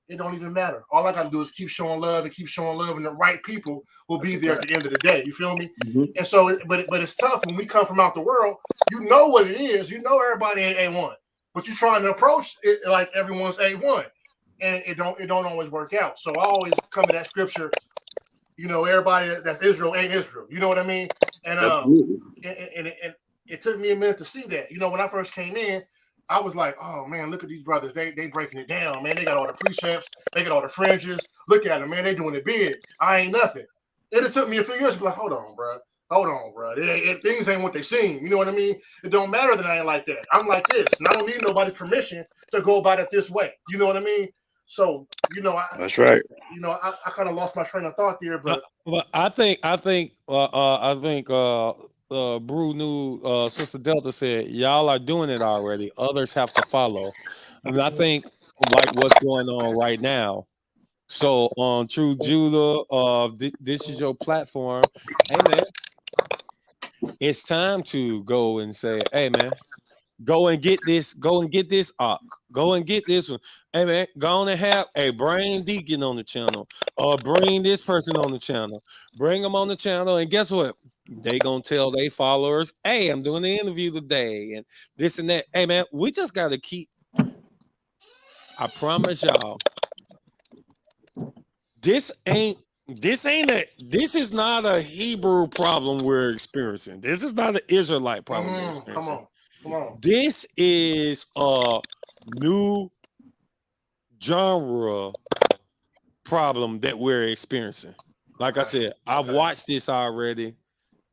It don't even matter. All I got to do is keep showing love, and the right people will be there at the end of the day. You feel me? Mm-hmm. And so, but it's tough when we come from out the world. You know what it is. You know everybody ain't A1, but you're trying to approach it like everyone's A1, and it don't always work out. So I always come to that scripture. Everybody that's Israel ain't Israel. You know what I mean? And and it took me a minute to see that. When I first came in, I was like, oh man, look at these brothers. They breaking it down, man. They got all the precepts, they got all the fringes. Look at them, man. They doing it big. I ain't nothing. And it took me a few years to be like, hold on, bro. Things ain't what they seem. You know what I mean? It don't matter that I ain't like that. I'm like this, and I don't need nobody's permission to go about it this way. You know what I mean? So, that's right. I kind of lost my train of thought there, but I think Brew New Sister Delta said, y'all are doing it already. Others have to follow. And I think like what's going on right now. So on Tru Judah, this is your platform. Hey man, it's time to go and say, hey man, go and get this Ak. Go and get this one. Hey man, go on and have a bring Deacon on the channel, or bring this person on the channel. Bring them on the channel, and guess what? They gonna tell their followers, hey, I'm doing the interview today, and this and that. Hey man, we just gotta keep. I promise y'all, this is not a Hebrew problem we're experiencing. This is not an Israelite problem we're experiencing. Come on. This is a new genre problem that we're experiencing. Like I said, I've watched this already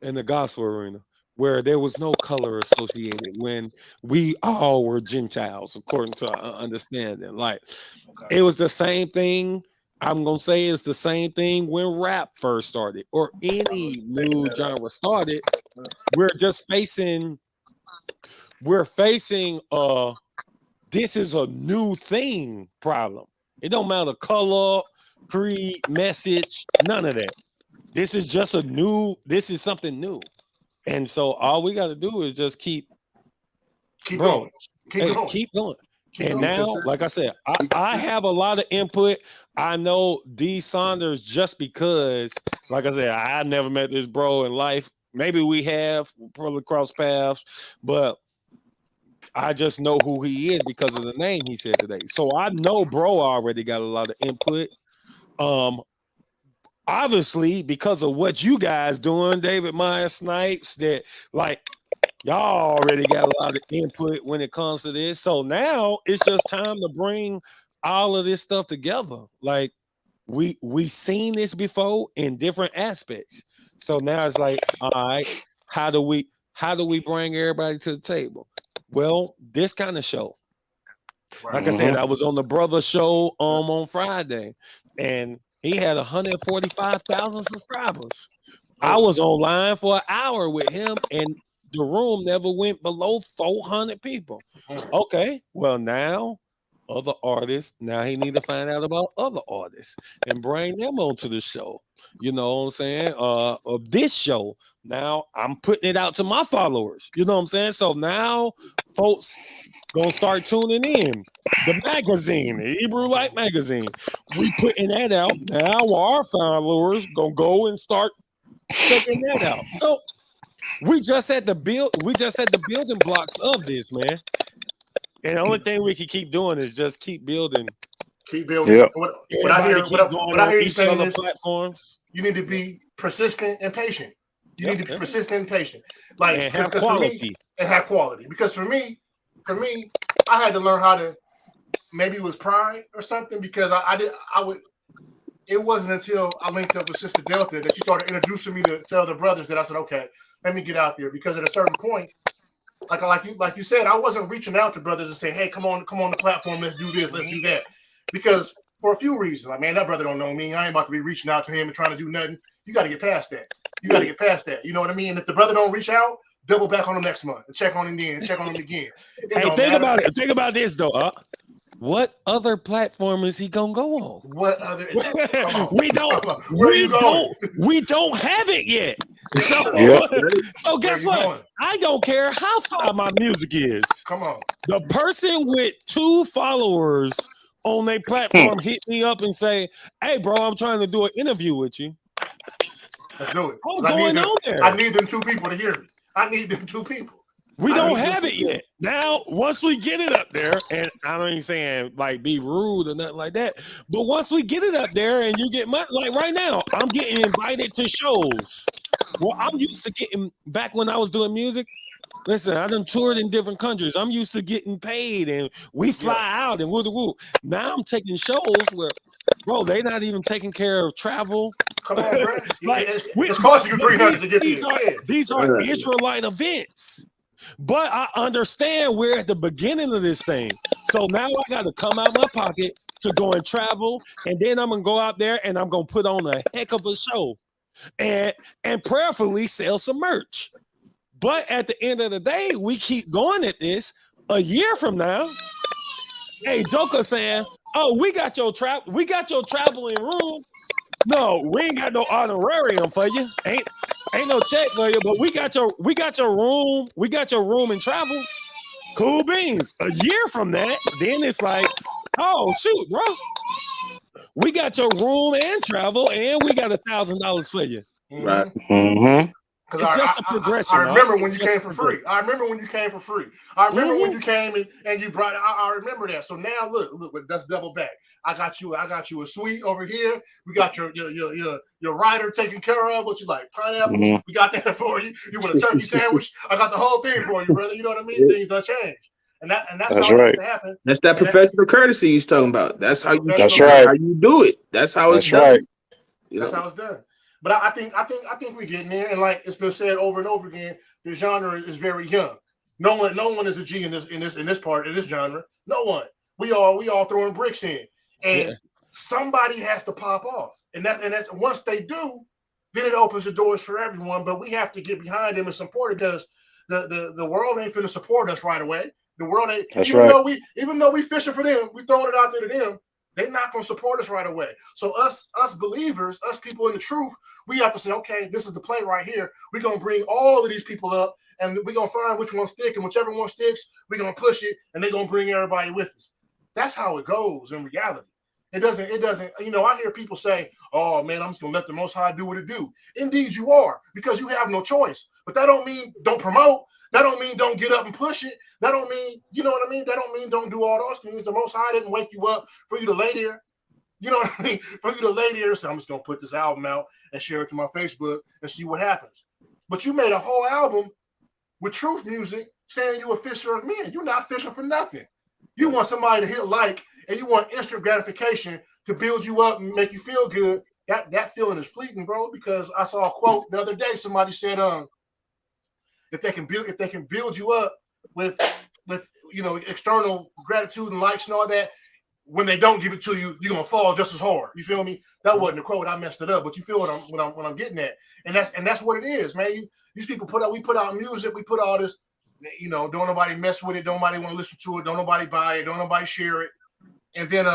in the gospel arena, where there was no color associated when we all were Gentiles, according to our understanding. Like, it was the same thing. I'm gonna say it's the same thing when rap first started, or any new genre started. We're facing this is a new thing problem. It don't matter color, creed, message, none of that. This is something new. And so all we got to do is just keep going. Keep going. Now, like I said, I have a lot of input. I know D Saunders just because, like I said, I never met this bro in life. Maybe we have probably crossed paths, but I just know who he is because of the name he said today. So I know bro already got a lot of input. Obviously, because of what you guys doing, David Meyer Snipes, that like y'all already got a lot of input when it comes to this. So now it's just time to bring all of this stuff together. Like we seen this before in different aspects. So now it's like, all right, how do we bring everybody to the table? Well, this kind of show. Like I said, I was on the brother show on Friday, and he had 145,000 subscribers. I was online for an hour with him, and the room never went below 400 people. Okay, well now other artists, now he need to find out about other artists and bring them onto the show. You know what I'm saying? Of this show. Now I'm putting it out to my followers. You know what I'm saying? So now folks gonna start tuning in. The magazine, the Hebrew Light magazine, we putting that out now. Our followers gonna go and start checking that out. So we just had the building blocks of this, man. And the only thing we can keep doing is just keep building. Keep building. Yep. What I hear you saying is platforms. You need to be persistent and patient. You need to be persistent and patient. Like, and have quality. And have quality. Because for me, I had to learn how to, maybe it was pride or something, because it wasn't until I linked up with Sister Delta that she started introducing me to other brothers that I said, okay, let me get out there. Because at a certain point, like you said, I wasn't reaching out to brothers and saying, hey, come on the platform, let's do this, let's do that. Because for a few reasons, like, man, that brother don't know me. I ain't about to be reaching out to him and trying to do nothing. You got to get past that. You know what I mean? If the brother don't reach out, double back on him next month and check on him then, check on him again. Hey, think about this though. What other platform is he gonna go on? What other? we don't have it yet. So guess what? Going? I don't care how far my music is. Come on. The person with 2 followers on their platform hit me up and say, "Hey, bro, I'm trying to do an interview with you." Let's do it. I'm going on there. I need them 2 people to hear me. I need them 2 people. We don't have it yet. Now, once we get it up there, and I don't even saying like be rude or nothing like that, but once we get it up there and you get like right now, I'm getting invited to shows. Well, I'm used to getting, back when I was doing music, listen, I done toured in different countries. I'm used to getting paid and we fly out and woo. Now I'm taking shows where, bro, they not even taking care of travel. Come on, bro. Like, it's costing you $300 to get there. These are Israelite events. But I understand we're at the beginning of this thing. So now I got to come out my pocket to go and travel. And then I'm going to go out there and I'm going to put on a heck of a show and prayerfully sell some merch. But at the end of the day, we keep going at this. A year from now, hey, Joker saying, oh, we got your traveling room. No, we ain't got no honorarium for you. Ain't no check for you, but we got your room. We got your room and travel. Cool beans. A year from that, then it's like, oh shoot, bro. We got your room and travel, and we got $1,000 for you. Right. Mm-hmm. It's just a progression. I remember when you came for free. I remember when you came and you brought. I remember that. So now look, let's double back. I got you a suite over here. We got your rider taken care of. What you like, pineapples? Mm-hmm. We got that for you. You want a turkey sandwich? I got the whole thing for you, brother. You know what I mean? Things don't change, and that's how it has to happen. That's that professional courtesy he's talking about. That's how you. That's right. How you do it. That's how it's done. Right. That's how it's done. But I think we're getting there, and like it's been said over and over again, the genre is very young. No one is a G in this part of this genre. No one. We all throwing bricks in, and somebody has to pop off, and that's once they do, then it opens the doors for everyone. But we have to get behind them and support it, because the world ain't finna support us right away. The world ain't. Even though we fishing for them, we throwing it out there to them. They're not going to support us right away. So us believers, us people in the truth, we have to say, okay, this is the play right here. We're going to bring all of these people up, and we're going to find which one sticks, and whichever one sticks, we're going to push it, and they're going to bring everybody with us. That's how it goes in reality. It doesn't, I hear people say, oh, man, I'm just going to let the Most High do what it do. Indeed, you are, because you have no choice. But that don't mean don't promote. That don't mean don't get up and push it. That don't mean, you know what I mean? That don't mean don't do all those things. The Most High didn't wake you up for you to lay there. You know what I mean? For you to lay there and say, I'm just going to put this album out and share it to my Facebook and see what happens. But you made a whole album with truth music saying you a fisher of men. You're not fishing for nothing. You want somebody to hit like, and you want instant gratification to build you up and make you feel good. That feeling is fleeting, bro, because I saw a quote the other day. Somebody said, if they can build you up with external gratitude and likes and all that, when they don't give it to you, you're gonna fall just as hard. You feel me? That wasn't the quote. I messed it up, but you feel what I'm getting at, and that's what it is, man. These people we put out music, we put all this, don't nobody mess with it, don't nobody want to listen to it, don't nobody buy it, don't nobody share it, and then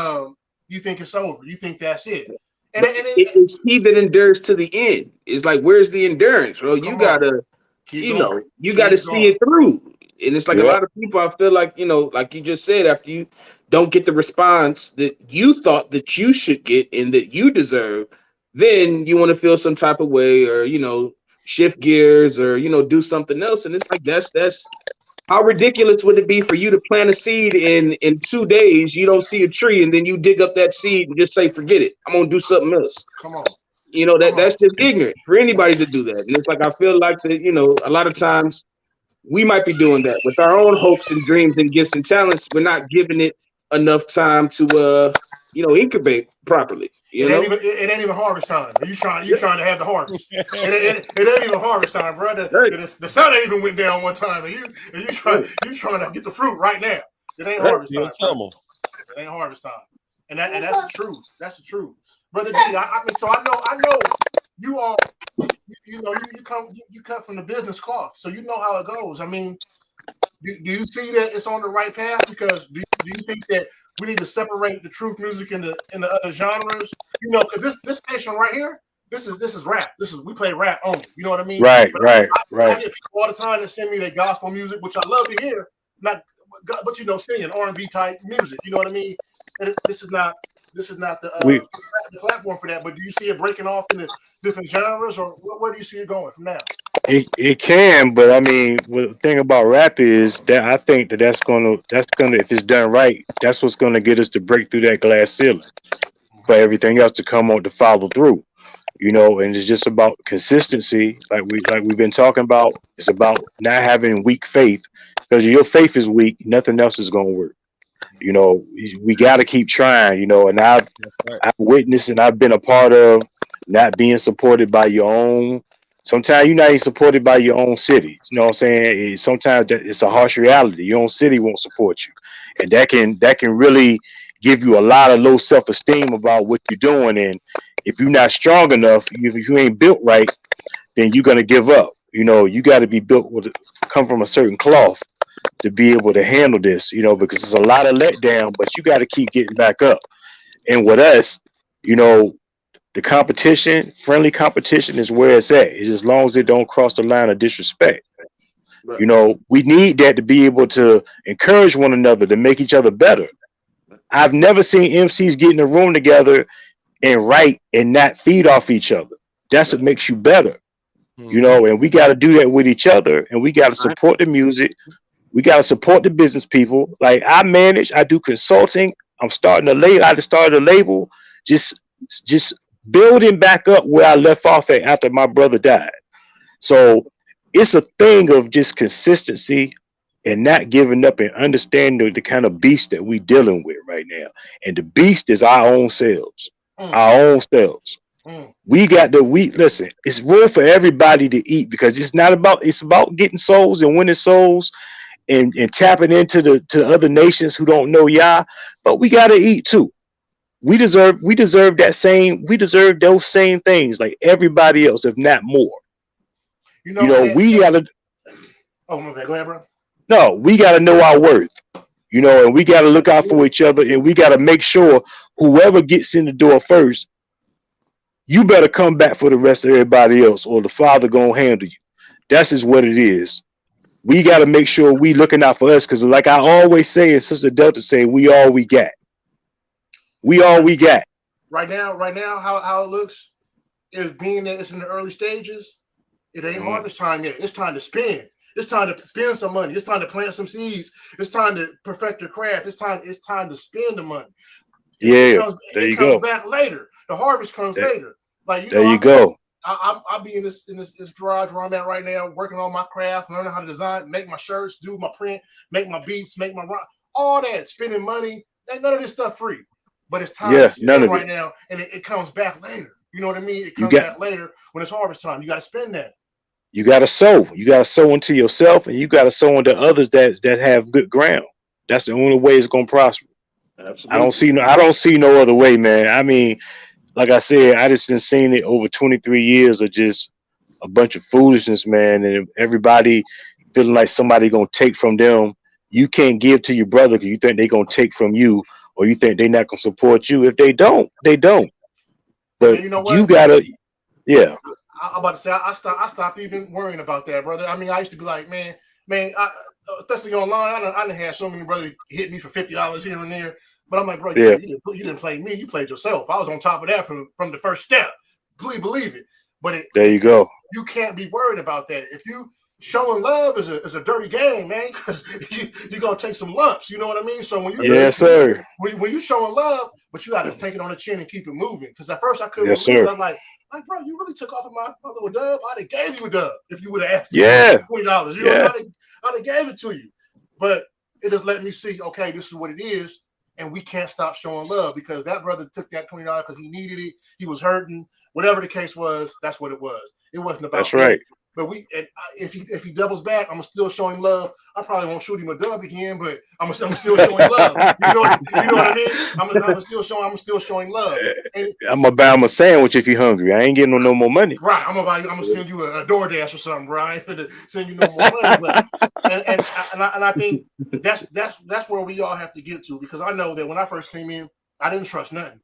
you think it's over, you think that's it. And it's he that endures to the end. It's like, where's the endurance, bro? You gotta. You got to see it through. And it's like a lot of people, I feel like, like you just said, after you don't get the response that you thought that you should get and that you deserve, then you want to feel some type of way, or, shift gears, or, do something else. And it's like, that's how ridiculous would it be for you to plant a seed in 2 days, you don't see a tree, and then you dig up that seed and just say, forget it, I'm going to do something else. Come on. That's just ignorant for anybody to do that. And it's like, I feel like that, a lot of times we might be doing that with our own hopes and dreams and gifts and talents. We're not giving it enough time to, incubate properly. It ain't even harvest time. You trying to have the harvest. It ain't even harvest time, bro. The sun ain't even went down one time, and you trying to get the fruit right now. It ain't harvest time. It ain't harvest time, and that's the truth. That's the truth, brother D. I mean, so I know you all. You cut from the business cloth, so you know how it goes. I mean, do you see that it's on the right path? Because do you think that we need to separate the truth music in the other genres? Because this station right here, this is rap. We play rap only. You know what I mean? Right. I get people all the time that send me their gospel music, which I love to hear. But singing R&B type music. You know what I mean? And this is not the platform for that. But do you see it breaking off into different genres, or where do you see it going from now? It can, but I mean, the thing about rap is that I think that's gonna if it's done right, that's what's gonna get us to break through that glass ceiling for everything else to come on to follow through. And it's just about consistency, like we've been talking about. It's about not having weak faith, because your faith is weak, nothing else is gonna work. We got to keep trying. And I've witnessed and I've been a part of not being supported by your own. Sometimes you're not even supported by your own city. You know what I'm saying? Sometimes it's a harsh reality. Your own city won't support you, and that can really give you a lot of low self-esteem about what you're doing. And if you're not strong enough, if you ain't built right, then you're gonna give up. You got to be built come from a certain cloth to be able to handle this. Because there's a lot of letdown, but you got to keep getting back up. And with us, the competition, friendly competition, is where it's at. It's as long as it don't cross the line of disrespect. Right. We need that to be able to encourage one another, to make each other better. I've never seen MCs get in a room together and write and not feed off each other. That's what makes you better. And we got to do that with each other, and we got to support the music. We got to support the business people. Like, I do consulting. I just started a label, just building back up where I left off at after my brother died. So it's a thing of just consistency and not giving up, and understanding the kind of beast that we dealing with right now. And the beast is our own selves. Listen, it's room for everybody to eat, because it's about getting souls and winning souls and tapping into the other nations who don't know Yah, but we got to eat too. We deserve those same things like everybody else, if not more. We gotta. Oh, my bad. Go ahead, bro. No, we gotta know our worth. And we gotta look out for each other, and we gotta make sure whoever gets in the door first, you better come back for the rest of everybody else, or the Father gonna handle you. That's just what it is. We gotta make sure we looking out for us, because like I always say, and Sister Delta say, we all we got. We all we got. Right now, how it looks is, being that it's in the early stages, it ain't harvest time yet. It's time to spend. It's time to spend some money. It's time to plant some seeds. It's time to perfect your craft. It's time to spend the money. It comes back later. The harvest comes later. Like, you go. I'll be in this garage where I'm at right now, working on my craft, learning how to design, make my shirts, do my print, make my beats, make my rock, all that, spending money. Ain't none of this stuff free. But it's time to spend right now, and it comes back later. You know what I mean? It comes back later when it's harvest time. You got to spend that. You got to sow. You got to sow into yourself, and you got to sow into others that have good ground. That's the only way it's gonna prosper. Absolutely. I don't see no other way, man. I mean, like I said, I just seen it over 23 years of just a bunch of foolishness, man, and everybody feeling like somebody gonna take from them. You can't give to your brother because you think they gonna take from you, or you think they're not gonna support you. If they don't, they don't. But you know what? You gotta, yeah. I'm about to say, I stopped even worrying about that, brother. I mean, I used to be like, man, man, especially online, I done had so many brothers hit me for $50 here and there. But I'm like, bro, you didn't play me. You played yourself. I was on top of that from the first step. Please believe it. But there you go. You can't be worried about that. If you showing love is a dirty game, man, because you're gonna take some lumps. You know what I mean? So when you when you showing love, but you got to take it on the chin and keep it moving. Because at first I couldn't believe it. I'm like, bro, you really took off of my little dub. I'd have gave you a dub if you would have asked me $20. You know, I'd have gave it to you. But it just let me see, okay, this is what it is. And we can't stop showing love because that brother took that $20 because he needed it. He was hurting. Whatever the case was, that's what it was. It wasn't about that's right. But if he doubles back, I'm still showing love. I probably won't shoot him a dub again, but I'm still showing love. You know what I mean? I'm still showing love. And I'm gonna buy him a sandwich if you're hungry. I ain't getting no more money. Right. I'm gonna send you a DoorDash or something, bro. I ain't finna send you no more money. But and I think that's where we all have to get to, because I know that when I first came in, I didn't trust nothing.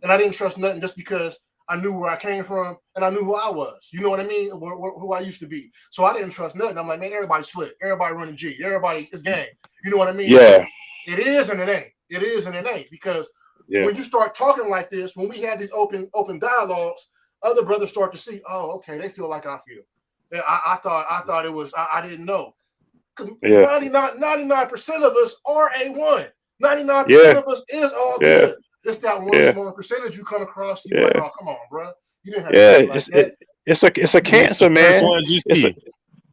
And I didn't trust nothing just because I knew where I came from and I knew who I was. You know what I mean? Who I used to be. So I didn't trust nothing. I'm like, man, everybody's slick. Everybody running G. Everybody is gang. You know what I mean? Yeah. It is and it ain't. It is and it ain't. Because when you start talking like this, when we have these open dialogues, other brothers start to see, oh, okay, they feel like I feel. I thought it was, I didn't know. 99% of us are A1. 99% of us is all good. It's that one small percentage you come across. You're like, oh, come on, bro. You didn't have to like that. It's a cancer, man.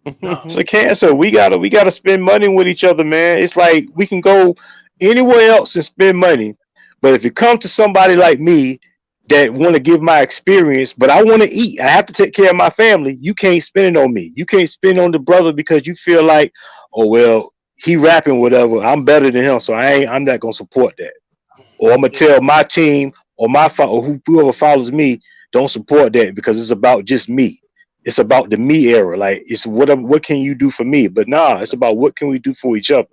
It's a cancer. We gotta spend money with each other, man. It's like we can go anywhere else and spend money, but if it comes to somebody like me that want to give my experience, but I want to eat, I have to take care of my family. You can't spend it on me. You can't spend it on the brother because you feel like, oh well, he rapping whatever. I'm better than him, so I'm not gonna support that. Or I'm gonna tell my team or whoever follows me, don't support that because it's about just me. It's about the me era. Like it's what can you do for me? But it's about what can we do for each other.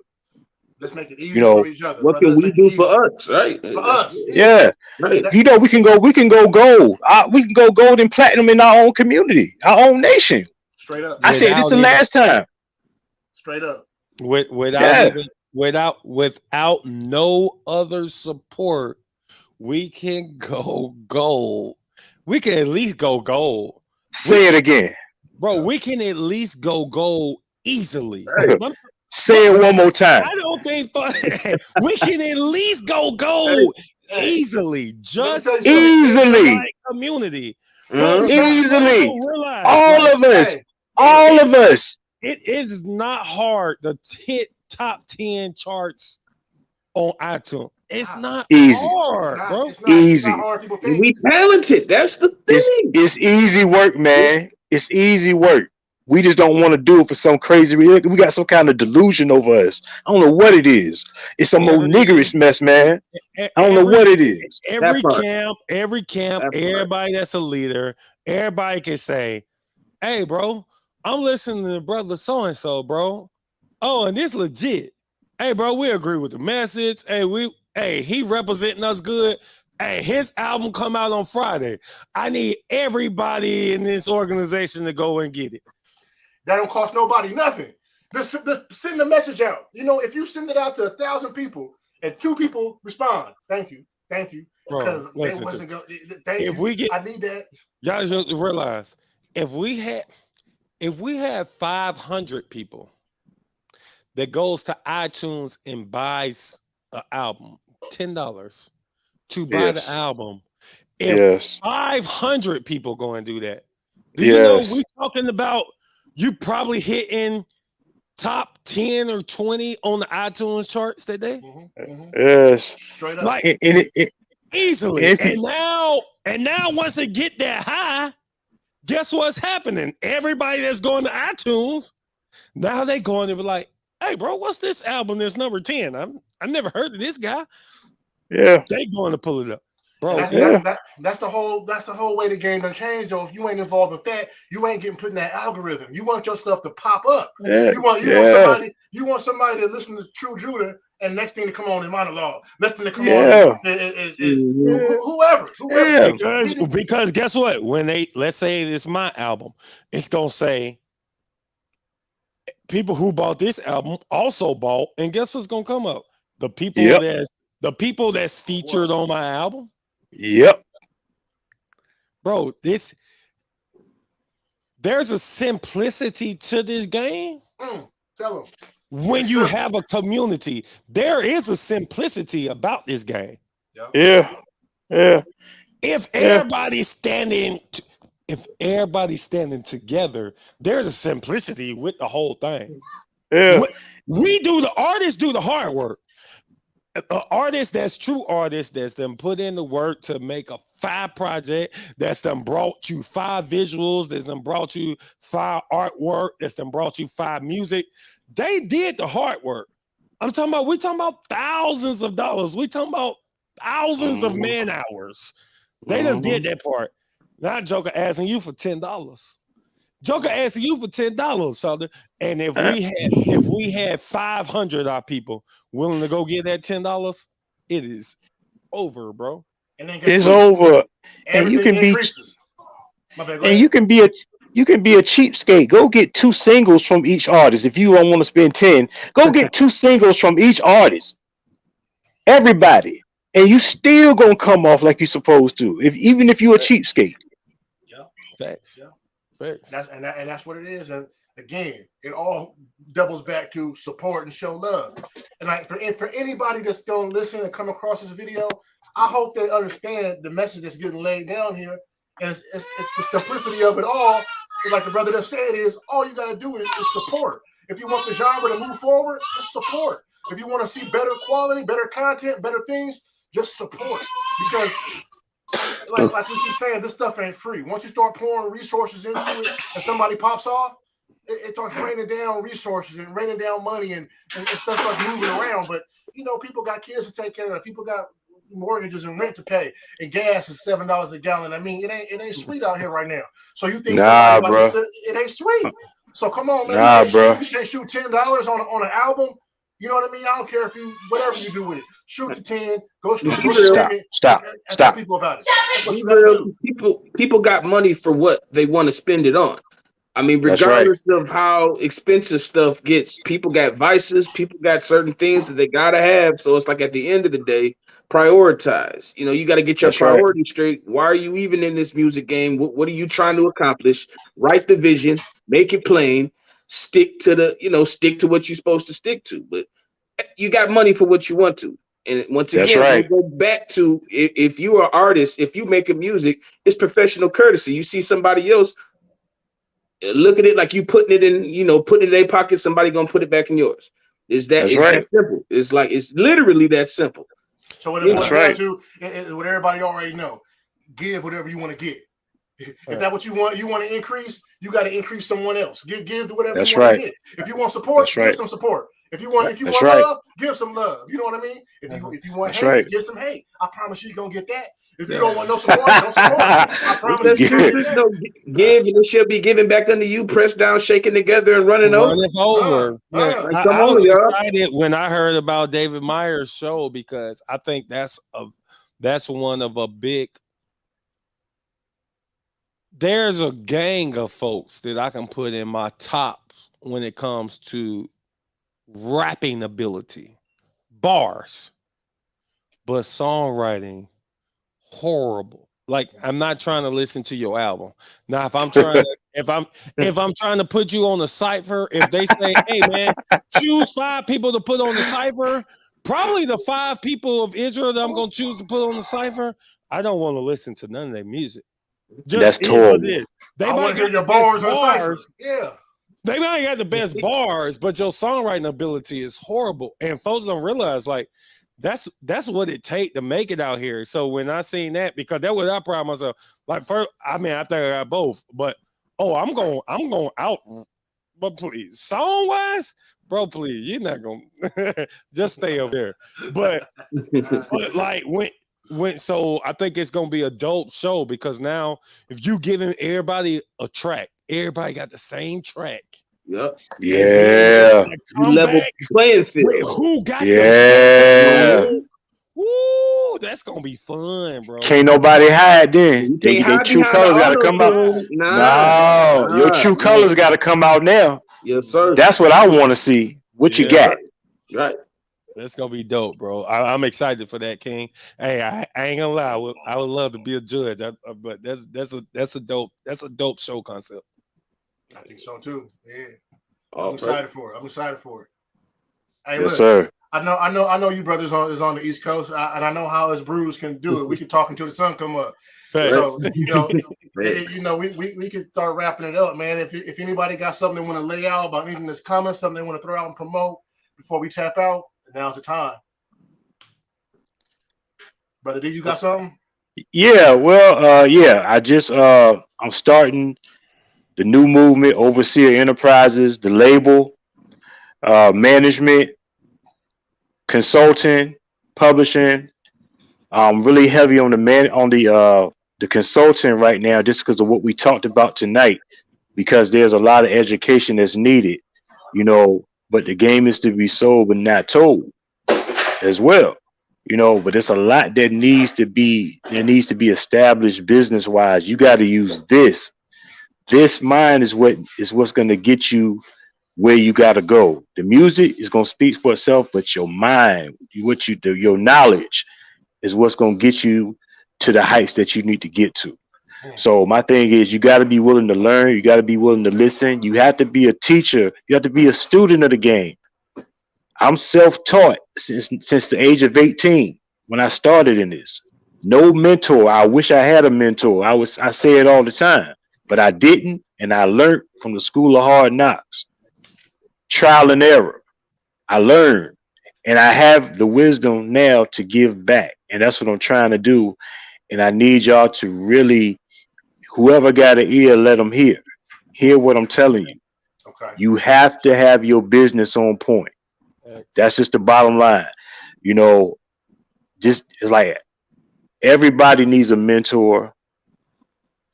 Let's make it easy for each other. What can we do for us, right? For us, right. You know, we can go gold. We can go gold and platinum in our own community, our own nation. Straight up. I said this the last time. Straight up. Without no other support, we can go gold. We can at least go gold. Say it again. Bro, we can at least go gold easily. Say it one more time. I don't think we can at least go gold easily. Just easily. Community. Easily. Realize, all of us. It is not hard to hit top 10 charts on iTunes. It's not hard, bro. Easy. We talented. That's the thing. It's easy work, man. It's easy work. We just don't want to do it for some crazy reason. We got some kind of delusion over us. I don't know what it is. It's some old niggerish mess, man. I don't know what it is. Every camp, everybody that's a leader, everybody can say, hey, bro, I'm listening to brother so-and-so, bro. Oh, and this legit. Hey, bro, we agree with the message. Hey, he representing us good. Hey, his album come out on Friday. I need everybody in this organization to go and get it. That don't cost nobody nothing. Just send the message out. You know, if you send it out to 1,000 people and 2 people respond, thank you. Because they wasn't going. I need that. Y'all just realize if we had 500 people that goes to iTunes and buys an album, $10 to buy the album. If 500 people go and do that, do you know we talking about you probably hitting top 10 or 20 on the iTunes charts that day? Yes. Straight up. Like easily. And now once they get that high, guess what's happening? Everybody that's going to iTunes, now they going to be like, hey, bro, what's this album that's number 10? I never heard of this guy. Yeah. They going to pull it up. Bro, that's the whole way the game done changed. Though, if you ain't involved with that, you ain't getting put in that algorithm. You want your stuff to pop up. Yeah. You want somebody to listen to Tru Judah, and next thing to come on in monologue. Next thing to come on is whoever. Because guess what? When let's say it's my album, it's gonna say people who bought this album also bought, and guess what's gonna come up? The people that's featured on my album. Yep. Bro, there's a simplicity to this game. Tell them. When you have a community, there is a simplicity about this game. Yeah. If everybody's standing together, there's a simplicity with the whole thing. Yeah. The artists do the hard work. An artist that's true artist that's them put in the work to make a 5 project, that's them brought you 5 visuals, that's them brought you 5 artwork, that's them brought you 5 music. They did the hard work. We're talking about thousands of dollars. We talking about thousands of man hours. They done did that part. Not Joker asking you for $10. Joker asking you for $10, Southern. And if we had 500 our people willing to go get that $10, it is over, bro. And then it's over. And you can increases. You can be a cheapskate. Go get 2 singles from each artist. If you don't want to spend 10, go get 2 singles from each artist. Everybody. And you still gonna come off like you're supposed to, even if you're a cheapskate. Yeah. Facts. Yeah. Facts. That's what it is. And again, it all doubles back to support and show love. And for anybody that's going to listen and come across this video, I hope they understand the message that's getting laid down here. And it's the simplicity of it all. Like the brother that said is, all you got to do is support. If you want the genre to move forward, just support. If you want to see better quality, better content, better things, just support. Because like we keep saying, this stuff ain't free. Once you start pouring resources into it and somebody pops off, it starts raining down resources and raining down money and stuff starts moving around. But, people got kids to take care of. People got mortgages and rent to pay, and gas is $7 a gallon. I mean, it ain't sweet out here right now. So you think it ain't sweet? So come on, man. You can't shoot $10 on an album. You know what I mean? I don't care if whatever you do with it. Shoot the 10. Go Stop. Tell people about it. People got money for what they want to spend it on. I mean, regardless of how expensive stuff gets, people got vices. People got certain things that they gotta have. So it's like at the end of the day, prioritize. You got to get your priorities straight. Why are you even in this music game? What are you trying to accomplish? Write the vision, make it plain, stick to what you're supposed to stick to. But you got money for what you want to. And once again, we go back to if you are an artist, if you make music, it's professional courtesy. You see somebody else, look at it like you putting it in their pocket, somebody gonna put it back in yours. It's that simple. It's literally that simple. So what it boils down to is what everybody already know. Give whatever you want to get. If that's what you want to increase, you got to increase someone else. Give to whatever you want to get. If you want support, give some support. If you want love, give some love. You know what I mean? If you want hate, give some hate. I promise you're gonna get that. If you don't want no support, don't support. I promise you. Give, and it shall be given back unto you, pressed down, shaken together, and running over. I was excited when I heard about David Meyer's show because I think that's one of a big. There's a gang of folks that I can put in my top when it comes to rapping ability, bars, but songwriting. Horrible. Like, I'm not trying to listen to your album. Now, if I'm trying to put you on the cipher, if they say, hey man, choose 5 people to put on the cipher, probably the 5 people of Israel that I'm gonna choose to put on the cipher, I don't want to listen to none of their music. That's terrible. They might get your bars on cipher. Yeah. They might have the best bars, but your songwriting ability is horrible. And folks don't realize, like, that's what it takes to make it out here. So when I seen that, because that was that problem myself. Like first, I mean, I think I got both, but I'm going out. But please, song wise, bro, please, you're not gonna just stay up there. But like when so I think it's gonna be a dope show because now if you giving everybody a track, everybody got the same track. Yep. Yeah. You level playing field. Who got the Woo, That's gonna be fun, bro. Can't nobody hide then. You They can't hide true behind the colors gotta come out. auto-tune. No, your true colors gotta come out now. Yes, sir. That's what I want to see. What you got? Right. That's gonna be dope, bro. I'm excited for that, King. Hey, I ain't gonna lie. I would love to be a judge, but that's a dope show concept. I think so too. Yeah, Oh, I'm excited for it. I'm excited for it. Hey, Yes, look, sir. I know you brothers is on the East Coast, and I know how us brews can do it. We can talk until the sun come up. Facts. So we can start wrapping it up, man. If anybody got something they want to lay out about anything that's coming, something they want to throw out and promote before we tap out, now's the time. Brother D, you got something? Yeah, well, I just I'm starting the new movement, Overseer Enterprises, the label, management, consulting, publishing. I'm really heavy on the consulting right now, just because of what we talked about tonight, because there's a lot of education that's needed, but the game is to be sold but not told as well. But it's a lot that needs to be established business wise. You got to use this. This mind is what's going to get you where you got to go. The music is going to speak for itself, but your mind, what you do, your knowledge is what's going to get you to the heights that you need to get to. So my thing is, you got to be willing to learn. You got to be willing to listen. You have to be a teacher. You have to be a student of the game. I'm self-taught since the age of 18 when I started in this. No mentor. I wish I had a mentor. I say it all the time, but I didn't, and I learned from the school of hard knocks. Trial and error. I learned, and I have the wisdom now to give back, and that's what I'm trying to do. And I need y'all to really, whoever got an ear, let them hear what I'm telling you. Okay. You have to have your business on point. That's just the bottom line. Just it's like everybody needs a mentor.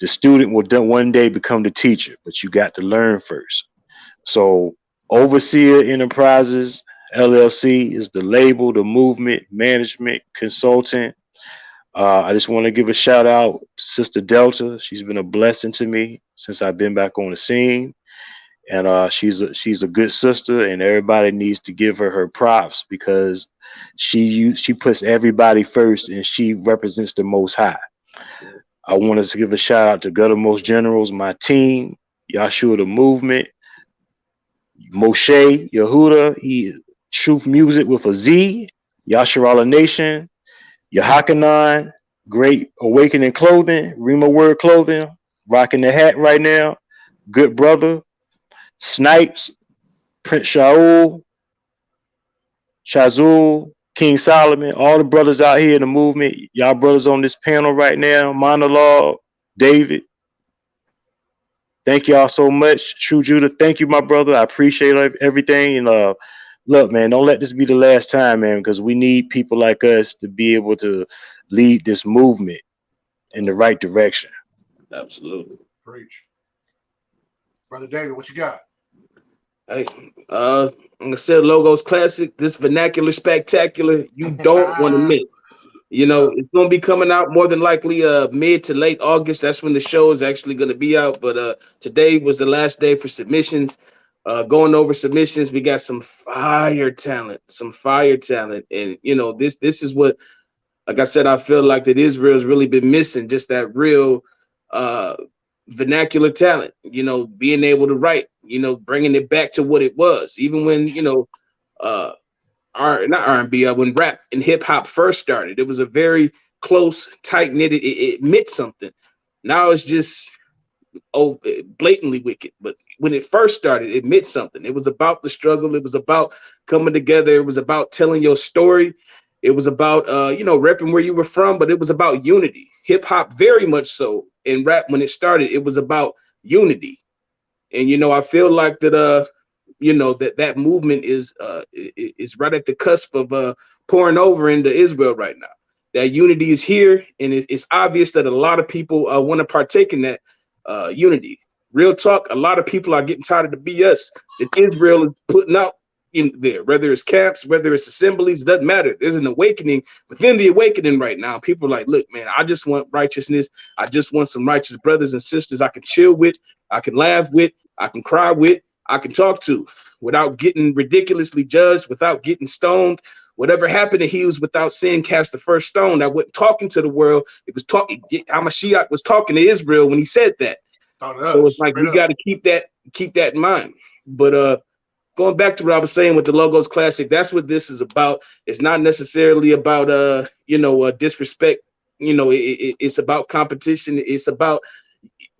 The student will one day become the teacher, but you got to learn first. So Overseer Enterprises LLC is the label, the movement, management, consultant. I just want to give a shout out to Sister Delta. She's been a blessing to me since I've been back on the scene. And she's a good sister, and everybody needs to give her props because she puts everybody first, and she represents the Most High. I want to give a shout out to Guttermost Generals, my team, Yahshua the Movement, Moshe Yehuda, he Truth Music with a Z, Yasharala Nation, Yahakanan, Great Awakening Clothing, Rima Word Clothing, rocking the hat right now, Good Brother, Snipes, Prince Shaul, Shazul, King Solomon, all the brothers out here in the movement, y'all brothers on this panel right now, Monologue, David. Thank y'all so much. Tru Judah, thank you, my brother. I appreciate everything. And look, man, don't let this be the last time, man, because we need people like us to be able to lead this movement in the right direction. Absolutely. Preach. Brother David, what you got? Hey, I'm gonna say Logos Classic, this vernacular spectacular, you don't want to miss. It's gonna be coming out more than likely mid to late August. That's when the show is actually gonna be out. But today was the last day for submissions. Going over submissions, we got some fire talent. And this is what, like I said, I feel like that Israel's really been missing, just that real vernacular talent, being able to write, bringing it back to what it was, even when, not R&B, when rap and hip hop first started. It was a very close, tight knit. It meant something. Now it's just blatantly wicked. But when it first started, it meant something. It was about the struggle. It was about coming together. It was about telling your story. It was about repping where you were from, but it was about unity. Hip hop very much so. And rap, when it started, it was about unity. And I feel like that that movement is right at the cusp of pouring over into Israel right now. That unity is here, and it's obvious that a lot of people want to partake in that unity. Real talk, a lot of people are getting tired of the BS that Israel is putting out in there, whether it's camps, whether it's assemblies, doesn't matter. There's an awakening within the awakening right now. People are like, look, man, I just want righteousness. I just want some righteous brothers and sisters I can chill with, I can laugh with, I can cry with, I can talk to without getting ridiculously judged, without getting stoned. Whatever happened to he was without sin cast the first stone. That wasn't talking to the world. It was talking. Hamashiach was talking to Israel when he said that. So it's like we got to keep that in mind. But going back to what I was saying with the Logos Classic, that's what this is about. It's not necessarily about disrespect. It's about competition. It's about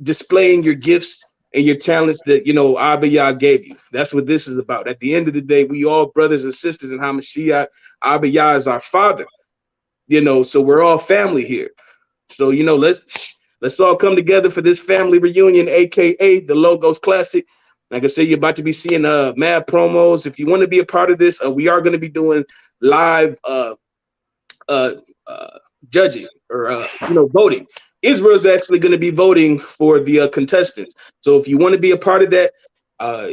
displaying your gifts and your talents that Abba Yah gave you. That's what this is about. At the end of the day, we all brothers and sisters in Hamashiach. Abba Yah is our father. So we're all family here. So let's all come together for this family reunion, aka the Logos Classic. Like I said, you're about to be seeing mad promos. If you want to be a part of this, we are going to be doing live judging or voting. Israel's actually going to be voting for the contestants. So if you want to be a part of that,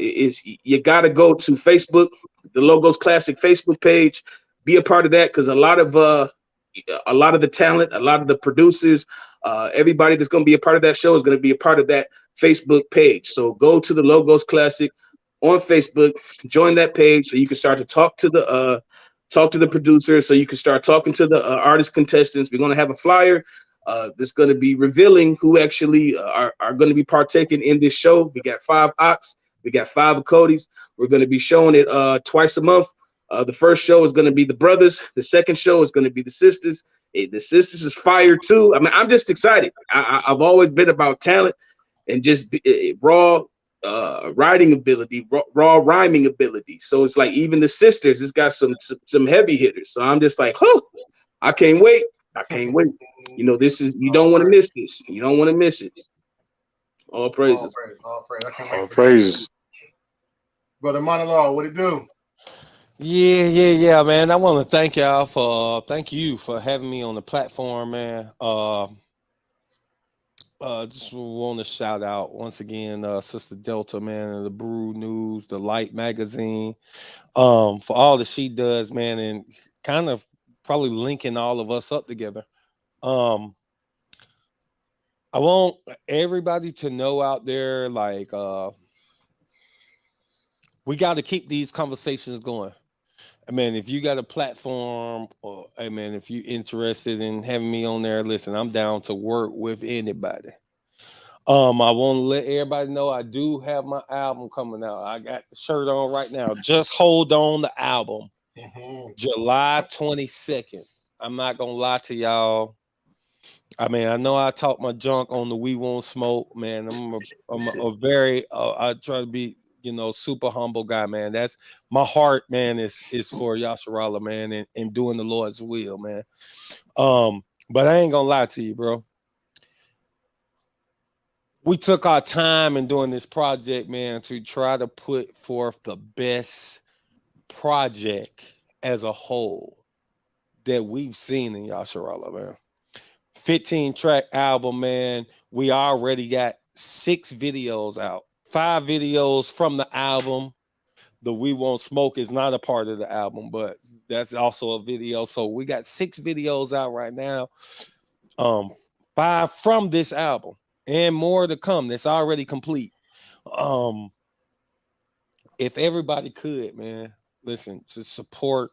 you got to go to Facebook, the Logos Classic Facebook page. Be a part of that, because a lot of the talent, a lot of the producers, everybody that's going to be a part of that show is going to be a part of that Facebook page. So go to the Logos Classic on Facebook, join that page so you can start to talk to the producers, so you can start talking to the artist contestants. We're going to have a flyer that's going to be revealing who actually are going to be partaking in this show. We got 5 Ox, we got 5 Codys. We're going to be showing it twice a month. The first show is going to be the brothers. The second show is going to be the sisters. The sisters is fire too. I mean, I'm just excited. I've always been about talent and just raw writing ability, raw rhyming ability. So it's like even the sisters, it's got some heavy hitters. So I'm just like, I can't wait. I can't wait. This is, you don't want to miss this. You don't want to miss it. All praises. All praise. I can't wait. All praises. Brother Monologue, what it do? Yeah, man. I want to thank you for having me on the platform, man. Just want to shout out once again, Sister Delta, man, and the Brew News, the Light Magazine, for all that she does, man, and kind of probably linking all of us up together. I want everybody to know out there, like, we got to keep these conversations going. I mean, if you got a platform, or hey man, if you're interested in having me on there, listen, I'm down to work with anybody. I want to let everybody know I do have my album coming out. I got the shirt on right now. Just Hold On, the album, July 22nd. I'm not gonna lie to y'all. I mean, I know I talk my junk on the We Won't Smoke, man. I'm a very I try to be, super humble guy, man. That's my heart, man, is for Yasharallah, man, and doing the Lord's will, man. But I ain't gonna lie to you, bro. We took our time in doing this project, man, to try to put forth the best project as a whole that we've seen in Yasharallah, man. 15-track album, man. We already got 6 videos out. 5 videos from the album. The We Won't Smoke is not a part of the album, but that's also a video. So we got 6 videos out right now. 5 from this album and more to come. That's already complete. If everybody could, man, listen, to support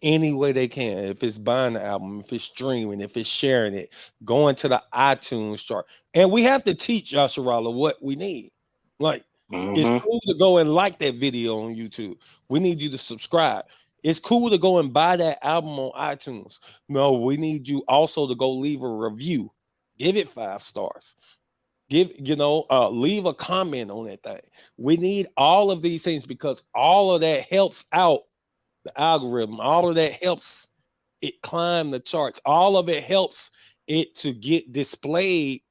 any way they can. If it's buying the album, if it's streaming, if it's sharing it, going to the iTunes chart. And we have to teach Yasharallah what we need. Like, it's cool to go and like that video on YouTube. We need you to subscribe. It's cool to go and buy that album on iTunes. No, we need you also to go leave a review. Give it 5 stars. Leave a comment on that thing. We need all of these things, because all of that helps out the algorithm. All of that helps it climb the charts. All of it helps it to get displayed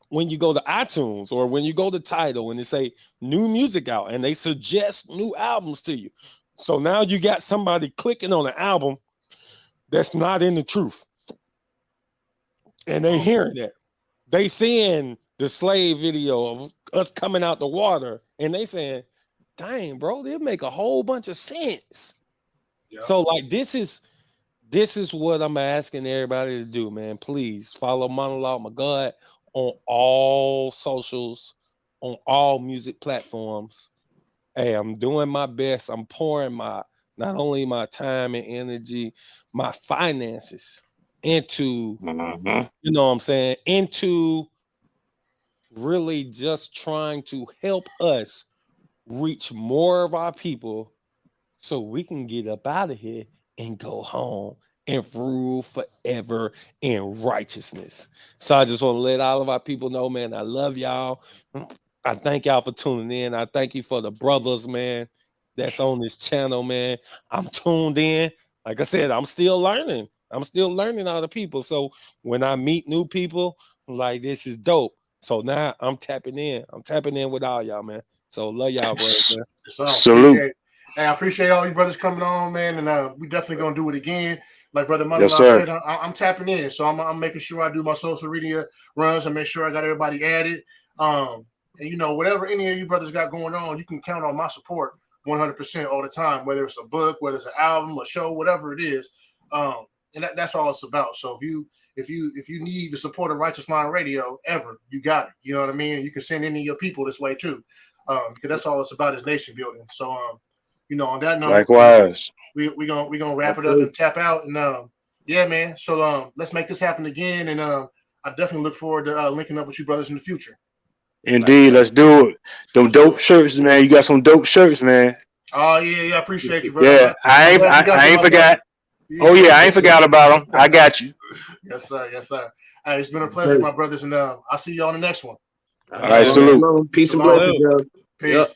when you go to iTunes or when you go to Tidal and they say new music out and they suggest new albums to you. So now you got somebody clicking on an album that's not in the truth. And they hearing that. They seeing the slave video of us coming out the water and they saying, dang, bro, they'll make a whole bunch of sense. Yeah. So like this is what I'm asking everybody to do, man. Please follow Monologue My God on all socials, on all music platforms. Hey, I'm doing my best. I'm pouring not only my time and energy, my finances into, you know what I'm saying, into really just trying to help us reach more of our people so we can get up out of here and go home and rule forever in righteousness. So I just want to let all of our people know, man, I love y'all. I thank y'all for tuning in. I thank you for the brothers, man, that's on this channel, man. I'm tuned in. Like I said, I'm still learning. I'm still learning all the people. So when I meet new people, like this is dope. So now I'm tapping in. I'm tapping in with all y'all, man. So love y'all, brothers, man. So Salute. I appreciate all you brothers coming on, man, and we definitely gonna do it again. Like Brother Mother Yes, sir. said, I'm tapping in, so I'm making sure I do my social media runs and make sure I got everybody added. And you know, whatever any of you brothers got going on, you can count on my support 100% all the time. Whether it's a book, whether it's an album, a show, whatever it is, and that's all it's about. So if you need the support of Righteous Line Radio ever, you got it. You know what I mean? You can send any of your people this way too, because that's all it's about is nation building. So you know, on that note, Likewise. we gonna wrap it up and tap out, and yeah, man. So let's make this happen again, and I definitely look forward to linking up with you brothers in the future. Indeed, let's do it. Them dope shirts, man. You got some dope shirts, man. Oh yeah, I appreciate you, brother. Yeah, I ain't forgot. Yeah. Oh yeah, I ain't forgot about them. I got you. Yes, sir. Yes, sir. Hey, it's been a pleasure, my brothers, and I'll see you on the next one. All right, salute. Peace and blessings, bro. Peace. Yep.